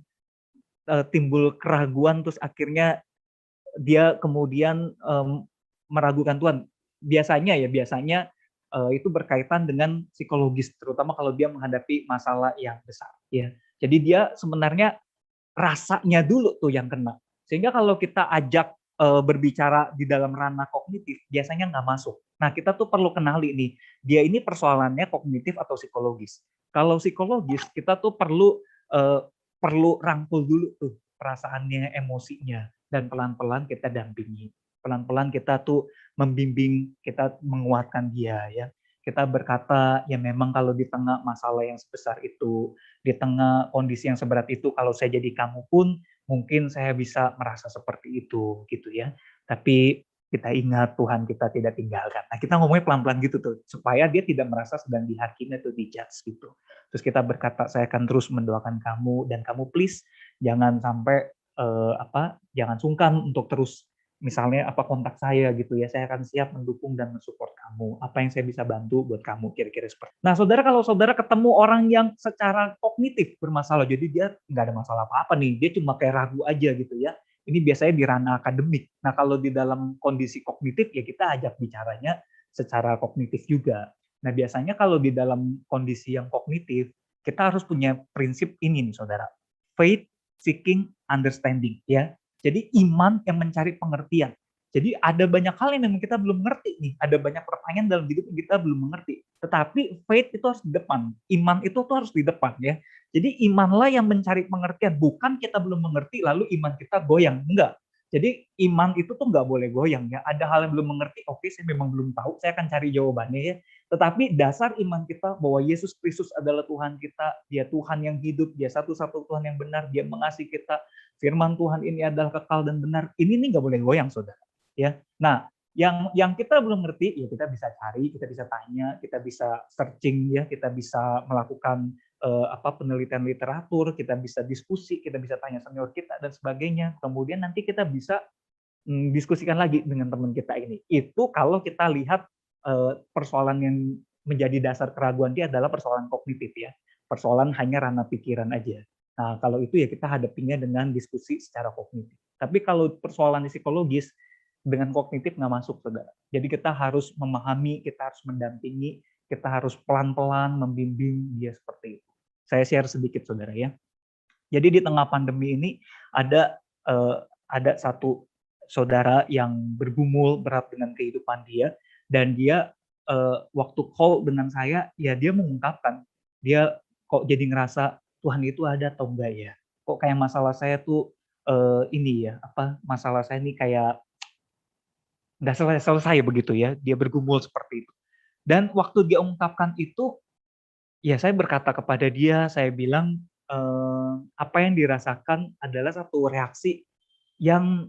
Speaker 3: timbul keraguan terus akhirnya dia kemudian meragukan Tuhan. Biasanya itu berkaitan dengan psikologis, terutama kalau dia menghadapi masalah yang besar. Ya. Jadi dia sebenarnya rasanya dulu tuh yang kena. Sehingga kalau kita ajak berbicara di dalam ranah kognitif, biasanya nggak masuk. Nah, kita tuh perlu kenali nih, dia ini persoalannya kognitif atau psikologis. Kalau psikologis, kita tuh perlu rangkul dulu tuh perasaannya, emosinya, dan pelan-pelan kita dampingi. Pelan-pelan kita tuh membimbing, kita menguatkan dia ya. Kita berkata, ya memang kalau di tengah masalah yang sebesar itu, di tengah kondisi yang seberat itu, kalau saya jadi kamu pun, mungkin saya bisa merasa seperti itu, gitu ya. Tapi kita ingat Tuhan kita tidak tinggalkan. Nah, kita ngomongnya pelan-pelan gitu tuh, supaya dia tidak merasa sedang dihakimi atau dijudge gitu. Terus kita berkata, saya akan terus mendoakan kamu, dan kamu please jangan sampai jangan sungkan untuk terus misalnya kontak saya gitu ya, saya akan siap mendukung dan mensupport kamu, apa yang saya bisa bantu buat kamu, kira-kira seperti itu. Nah, saudara, kalau saudara ketemu orang yang secara kognitif bermasalah, jadi dia nggak ada masalah apa-apa nih, dia cuma kayak ragu aja gitu ya, ini biasanya di ranah akademik. Nah, kalau di dalam kondisi kognitif ya kita ajak bicaranya secara kognitif juga. Nah, biasanya kalau di dalam kondisi yang kognitif, kita harus punya prinsip ini nih, saudara, faith seeking understanding ya. Jadi iman yang mencari pengertian. Jadi ada banyak hal yang memang kita belum ngerti nih, ada banyak pertanyaan dalam hidup yang kita belum mengerti. Tetapi faith itu harus di depan, iman itu tuh harus di depan ya. Jadi imanlah yang mencari pengertian, bukan kita belum mengerti lalu iman kita goyang, enggak. Jadi iman itu tuh nggak boleh goyang ya. Ada hal yang belum mengerti, oke saya memang belum tahu, saya akan cari jawabannya ya. Tetapi dasar iman kita bahwa Yesus Kristus adalah Tuhan kita, Dia Tuhan yang hidup, Dia satu-satu Tuhan yang benar, Dia mengasihi kita, firman Tuhan ini adalah kekal dan benar. Ini nih nggak boleh goyang, saudara. Ya, nah yang kita belum ngerti ya kita bisa cari, kita bisa tanya, kita bisa searching ya, kita bisa melakukan penelitian literatur, kita bisa diskusi, kita bisa tanya senior kita dan sebagainya. Kemudian nanti kita bisa diskusikan lagi dengan teman kita ini. Itu kalau kita lihat persoalan yang menjadi dasar keraguan dia adalah persoalan kognitif ya, persoalan hanya ranah pikiran aja. Nah kalau itu ya kita hadapinya dengan diskusi secara kognitif. Tapi kalau persoalan psikologis dengan kognitif nggak masuk, saudara. Jadi kita harus memahami, kita harus mendampingi, kita harus pelan-pelan membimbing dia seperti itu. Saya share sedikit, saudara ya. Jadi di tengah pandemi ini ada satu saudara yang bergumul berat dengan kehidupan dia, dan dia waktu call dengan saya, ya dia mengungkapkan, dia kok jadi ngerasa Tuhan itu ada atau enggak ya? Kok kayak masalah saya tuh masalah saya ini kayak nggak selesai begitu ya, dia bergumul seperti itu. Dan waktu dia ungkapkan itu, ya saya berkata kepada dia, saya bilang, apa yang dirasakan adalah satu reaksi yang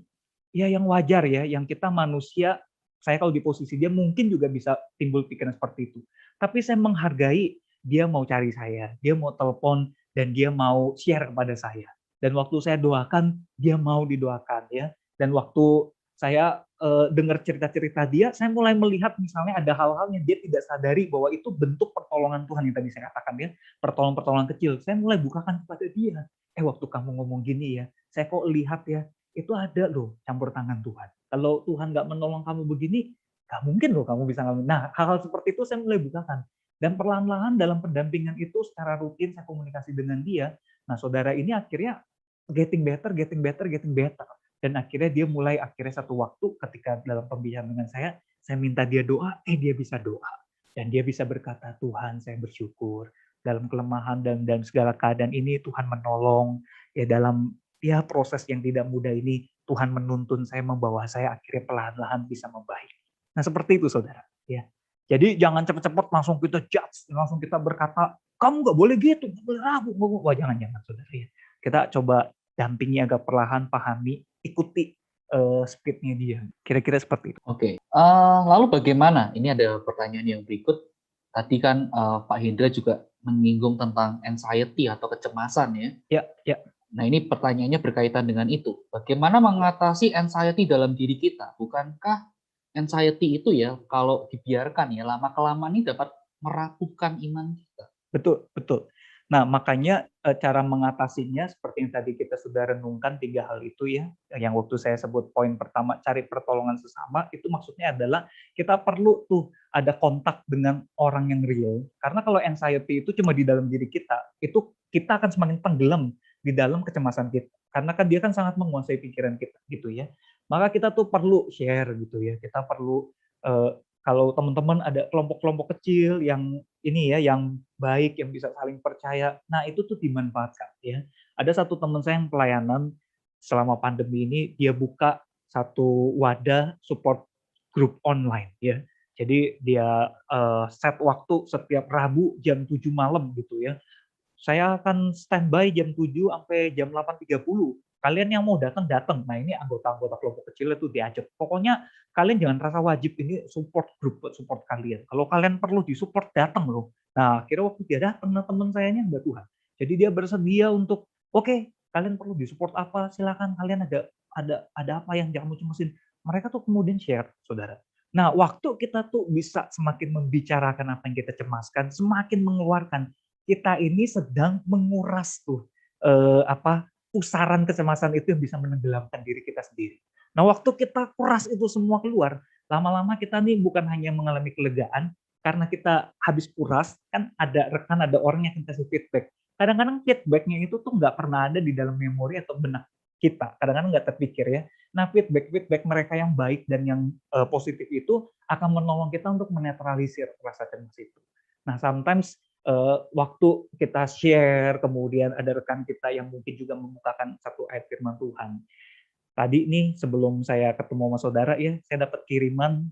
Speaker 3: yang wajar ya, yang kita manusia, saya kalau di posisi dia mungkin juga bisa timbul pikiran seperti itu. Tapi saya menghargai dia mau cari saya, dia mau telepon, dan dia mau share kepada saya. Dan waktu saya doakan, dia mau didoakan ya. Dan waktu saya dengar cerita-cerita dia, saya mulai melihat misalnya ada hal-hal yang dia tidak sadari bahwa itu bentuk pertolongan Tuhan yang tadi saya katakan ya, pertolongan-pertolongan kecil. Saya mulai bukakan kepada dia. Waktu kamu ngomong gini ya, saya kok lihat ya, itu ada loh campur tangan Tuhan. Kalau Tuhan nggak menolong kamu begini, nggak mungkin loh kamu bisa ngalamin. Nah, hal-hal seperti itu saya mulai bukakan. Dan perlahan-lahan dalam pendampingan itu secara rutin saya komunikasi dengan dia. Nah, saudara ini akhirnya getting better. Dan akhirnya dia mulai satu waktu ketika dalam pembicaraan dengan saya minta dia doa, dia bisa doa. Dan dia bisa berkata, Tuhan saya bersyukur dalam kelemahan dan segala keadaan ini Tuhan menolong ya dalam proses yang tidak mudah ini. Tuhan menuntun saya, membawa saya akhirnya perlahan-lahan bisa membaik. Nah seperti itu saudara ya. Jadi jangan cepat-cepat langsung kita judge, langsung kita berkata kamu nggak boleh gitu, nggak boleh ragu. Wah jangan saudara ya. Kita coba dampingi agak perlahan, pahami, ikuti speed-nya dia. Kira-kira seperti itu.
Speaker 1: Oke. Lalu bagaimana? Ini ada pertanyaan yang berikut. Tadi kan Pak Hendra juga menyinggung tentang anxiety atau kecemasan ya.
Speaker 3: Ya.
Speaker 1: Nah ini pertanyaannya berkaitan dengan itu. Bagaimana mengatasi anxiety dalam diri kita? Bukankah anxiety itu ya kalau dibiarkan ya lama-kelamaan ini dapat merapuhkan iman kita?
Speaker 3: Betul. Nah, makanya cara mengatasinya seperti yang tadi kita sudah renungkan 3 hal itu ya. Yang waktu saya sebut poin pertama, cari pertolongan sesama, itu maksudnya adalah kita perlu tuh ada kontak dengan orang yang real. Karena kalau anxiety itu cuma di dalam diri kita, itu kita akan semakin tenggelam di dalam kecemasan kita. Karena kan dia kan sangat menguasai pikiran kita gitu ya. Maka kita tuh perlu share gitu ya. Kita perlu kalau teman-teman ada kelompok-kelompok kecil yang ini ya, yang baik, yang bisa saling percaya, nah itu tuh dimanfaatkan ya. Ada satu teman saya yang pelayanan selama pandemi ini, dia buka satu wadah support group online ya. Jadi dia set waktu setiap Rabu jam 7 malam gitu ya. Saya akan standby jam 7 sampai jam 8.30. Kalian yang mau datang. Nah ini anggota-anggota kelompok kecil itu diajak. Pokoknya kalian jangan rasa wajib, ini support group buat support kalian. Kalau kalian perlu disupport, datang loh. Nah kira waktu dia datang, teman sayanya Mbak Tuhan. Jadi dia bersedia untuk, oke, kalian perlu disupport apa, silakan kalian ada apa yang kamu cemasin. Mereka tuh kemudian share, saudara. Nah waktu kita tuh bisa semakin membicarakan apa yang kita cemaskan, semakin mengeluarkan, kita ini sedang menguras tuh pusaran kecemasan itu yang bisa menenggelamkan diri kita sendiri. Nah, waktu kita kuras itu semua keluar, lama-lama kita nih bukan hanya mengalami kelegaan karena kita habis kuras, kan ada orang yang kasih feedback. Kadang-kadang feedbacknya itu tuh nggak pernah ada di dalam memori atau benak kita. Kadang-kadang nggak terpikir ya. Nah, feedback mereka yang baik dan yang positif itu akan menolong kita untuk menetralisir rasa cemas itu. Nah, sometimes waktu kita share, kemudian ada rekan kita yang mungkin juga membukakan satu ayat firman Tuhan. Tadi nih sebelum saya ketemu sama saudara ya, saya dapat kiriman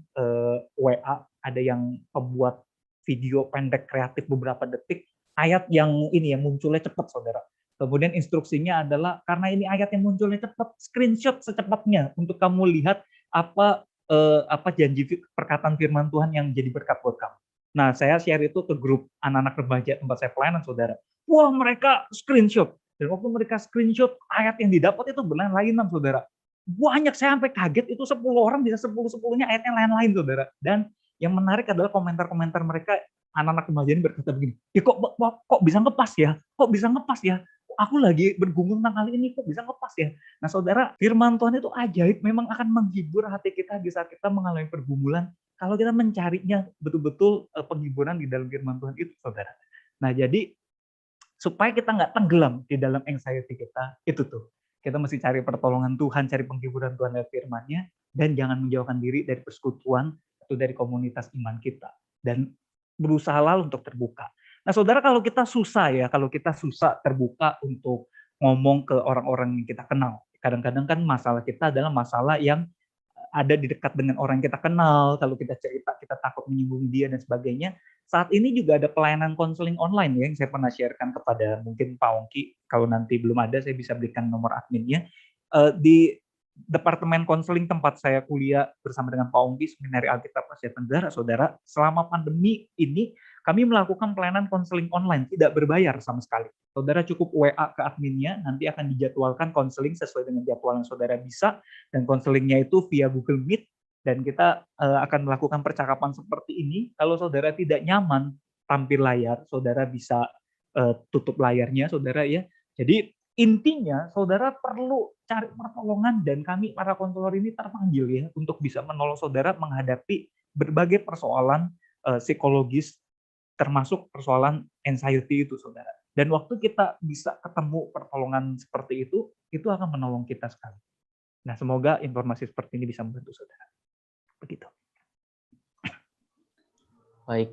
Speaker 3: WA, ada yang pembuat video pendek kreatif beberapa detik, ayat yang ini yang munculnya cepat, saudara. Kemudian instruksinya adalah karena ini ayat yang munculnya cepat, screenshot secepatnya untuk kamu lihat apa janji perkataan firman Tuhan yang jadi berkat buat kamu. Nah, saya share itu ke grup anak-anak remaja tempat saya pelayanan, saudara. Wah, mereka screenshot. Dan waktu mereka screenshot, ayat yang didapat itu berlainan, saudara. Banyak, saya sampai kaget, itu 10 orang bisa 10-10-nya ayatnya lain-lain, saudara. Dan yang menarik adalah komentar-komentar mereka, anak-anak remaja ini berkata begini, kok bisa ngepas ya? Kok bisa ngepas ya? Aku lagi bergumul tentang hal ini, kok bisa ngepas ya? Nah, saudara, firman Tuhan itu ajaib, memang akan menghibur hati kita di saat kita mengalami pergumulan, kalau kita mencarinya betul-betul penghiburan di dalam firman Tuhan itu, saudara. Nah, jadi supaya kita nggak tenggelam di dalam anxiety kita, itu tuh. Kita mesti cari pertolongan Tuhan, cari penghiburan Tuhan dari firman-Nya, dan jangan menjauhkan diri dari persekutuan atau dari komunitas iman kita. Dan berusaha untuk terbuka. Nah, saudara, kalau kita susah terbuka untuk ngomong ke orang-orang yang kita kenal. Kadang-kadang kan masalah kita adalah masalah yang ada di dekat dengan orang yang kita kenal, kalau kita cerita, kita takut menyinggung dia dan sebagainya. Saat ini juga ada pelayanan konseling online ya, yang saya pernah sharekan kepada mungkin Pak Ongki, kalau nanti belum ada saya bisa berikan nomor adminnya. Di Departemen Konseling tempat saya kuliah bersama dengan Pak Ongki, Seminari Alkitab Asia Tenggara, saudara, selama pandemi ini kami melakukan pelayanan konseling online, tidak berbayar sama sekali. Saudara cukup WA ke adminnya, nanti akan dijadwalkan konseling sesuai dengan jadwal yang saudara bisa, dan konselingnya itu via Google Meet, dan kita akan melakukan percakapan seperti ini. Kalau saudara tidak nyaman tampil layar, saudara bisa tutup layarnya, saudara ya. Jadi intinya saudara perlu cari pertolongan, dan kami para konselor ini terpanggil ya untuk bisa menolong saudara menghadapi berbagai persoalan psikologis, termasuk persoalan anxiety itu, saudara. Dan waktu kita bisa ketemu pertolongan seperti itu akan menolong kita sekali. Nah, semoga informasi seperti ini bisa membantu saudara. Begitu.
Speaker 1: Baik.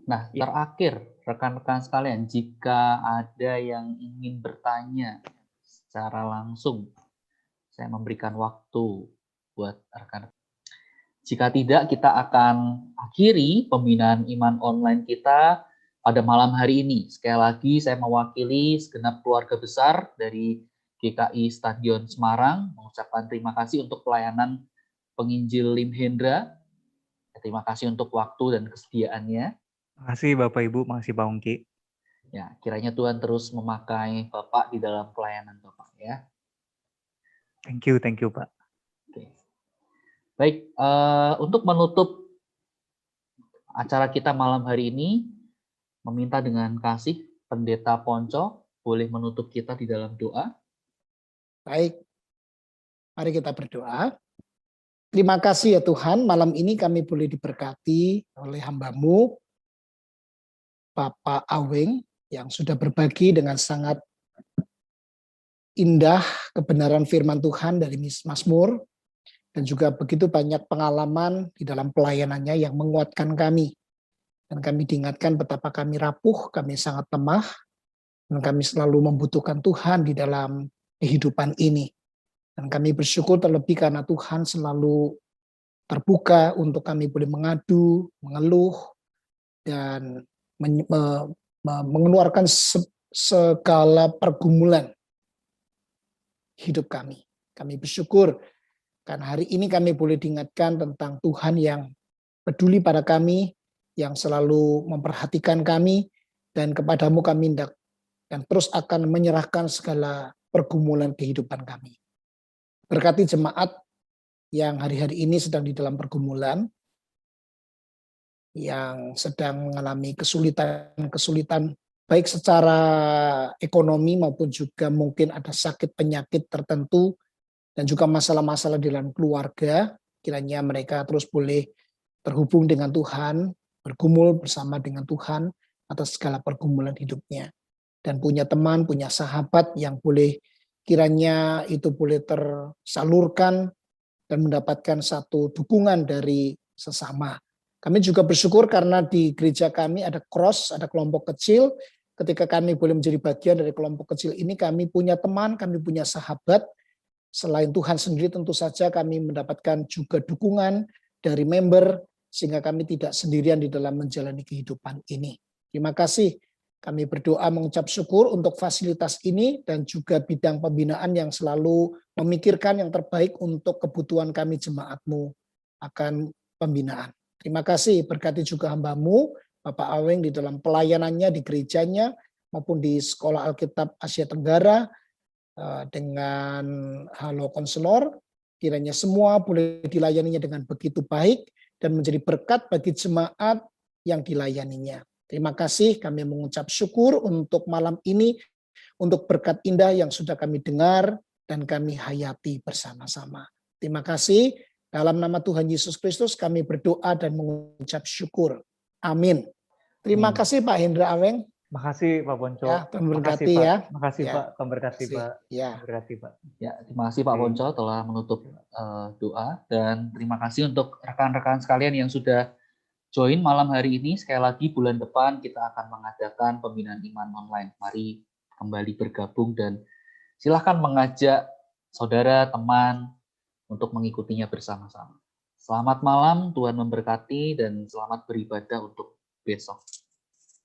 Speaker 1: Nah, terakhir, rekan-rekan sekalian, jika ada yang ingin bertanya secara langsung, saya memberikan waktu buat rekan. Jika tidak, kita akan akhiri pembinaan iman online kita pada malam hari ini. Sekali lagi, saya mewakili segenap keluarga besar dari GKI Stadion Semarang, mengucapkan terima kasih untuk pelayanan penginjil Lim Hendra. Terima kasih untuk waktu dan kesediaannya.
Speaker 3: Terima kasih Bapak Ibu, makasih Pak Ongki.
Speaker 1: Ya, kiranya Tuhan terus memakai Bapak di dalam pelayanan Bapak ya.
Speaker 3: Thank you Pak.
Speaker 1: Oke. Baik, untuk menutup acara kita malam hari ini, meminta dengan kasih Pendeta Ponco boleh menutup kita di dalam doa.
Speaker 4: Baik, mari kita berdoa. Terima kasih ya Tuhan, malam ini kami boleh diberkati oleh hamba-Mu, Bapak Aweng, yang sudah berbagi dengan sangat indah kebenaran firman Tuhan dari Mazmur, dan juga begitu banyak pengalaman di dalam pelayanannya yang menguatkan kami. Dan kami diingatkan betapa kami rapuh, kami sangat lemah, dan kami selalu membutuhkan Tuhan di dalam kehidupan ini. Dan kami bersyukur terlebih karena Tuhan selalu terbuka untuk kami boleh mengadu, mengeluh, dan mengeluarkan segala pergumulan hidup kami. Kami bersyukur karena hari ini kami boleh diingatkan tentang Tuhan yang peduli pada kami, yang selalu memperhatikan kami, dan kepadamu kami hendak dan terus akan menyerahkan segala pergumulan kehidupan kami. Berkati jemaat yang hari-hari ini sedang di dalam pergumulan, yang sedang mengalami kesulitan baik secara ekonomi maupun juga mungkin ada sakit penyakit tertentu, dan juga masalah-masalah di dalam keluarga. Kiranya mereka terus boleh terhubung dengan Tuhan, bergumul bersama dengan Tuhan atas segala pergumulan hidupnya, dan punya teman, punya sahabat yang boleh kiranya itu boleh tersalurkan dan mendapatkan satu dukungan dari sesama. Kami juga bersyukur karena di gereja kami ada cross, ada kelompok kecil. Ketika kami boleh menjadi bagian dari kelompok kecil ini, kami punya teman, kami punya sahabat. Selain Tuhan sendiri tentu saja kami mendapatkan juga dukungan dari member, sehingga kami tidak sendirian di dalam menjalani kehidupan ini. Terima kasih. Kami berdoa mengucap syukur untuk fasilitas ini dan juga bidang pembinaan yang selalu memikirkan yang terbaik untuk kebutuhan kami jemaatmu akan pembinaan. Terima kasih, berkati juga hamba-Mu, Bapak Aweng di dalam pelayanannya di gerejanya maupun di Sekolah Alkitab Asia Tenggara dengan Halo Konselor. Kiranya semua boleh dilayaninya dengan begitu baik dan menjadi berkat bagi jemaat yang dilayaninya. Terima kasih, kami mengucap syukur untuk malam ini, untuk berkat indah yang sudah kami dengar dan kami hayati bersama-sama. Terima kasih. Dalam nama Tuhan Yesus Kristus kami berdoa dan mengucap syukur. Amin. Terima kasih Pak Hendra Aweng.
Speaker 3: Makasih Pak Ponco.
Speaker 4: Ya, Tuhan berkati
Speaker 3: Makasih, Pak.
Speaker 4: ya.
Speaker 3: Makasih
Speaker 4: Ya.
Speaker 3: Pak, Tuhan berkati Pak.
Speaker 4: Ya.
Speaker 3: Tuhan berkati Pak.
Speaker 1: Ya, terima kasih Pak Ponco telah menutup doa, dan terima kasih untuk rekan-rekan sekalian yang sudah join malam hari ini. Sekali lagi bulan depan kita akan mengadakan pembinaan iman online. Mari kembali bergabung dan silahkan mengajak saudara, teman untuk mengikutinya bersama-sama. Selamat malam, Tuhan memberkati, dan selamat beribadah untuk besok.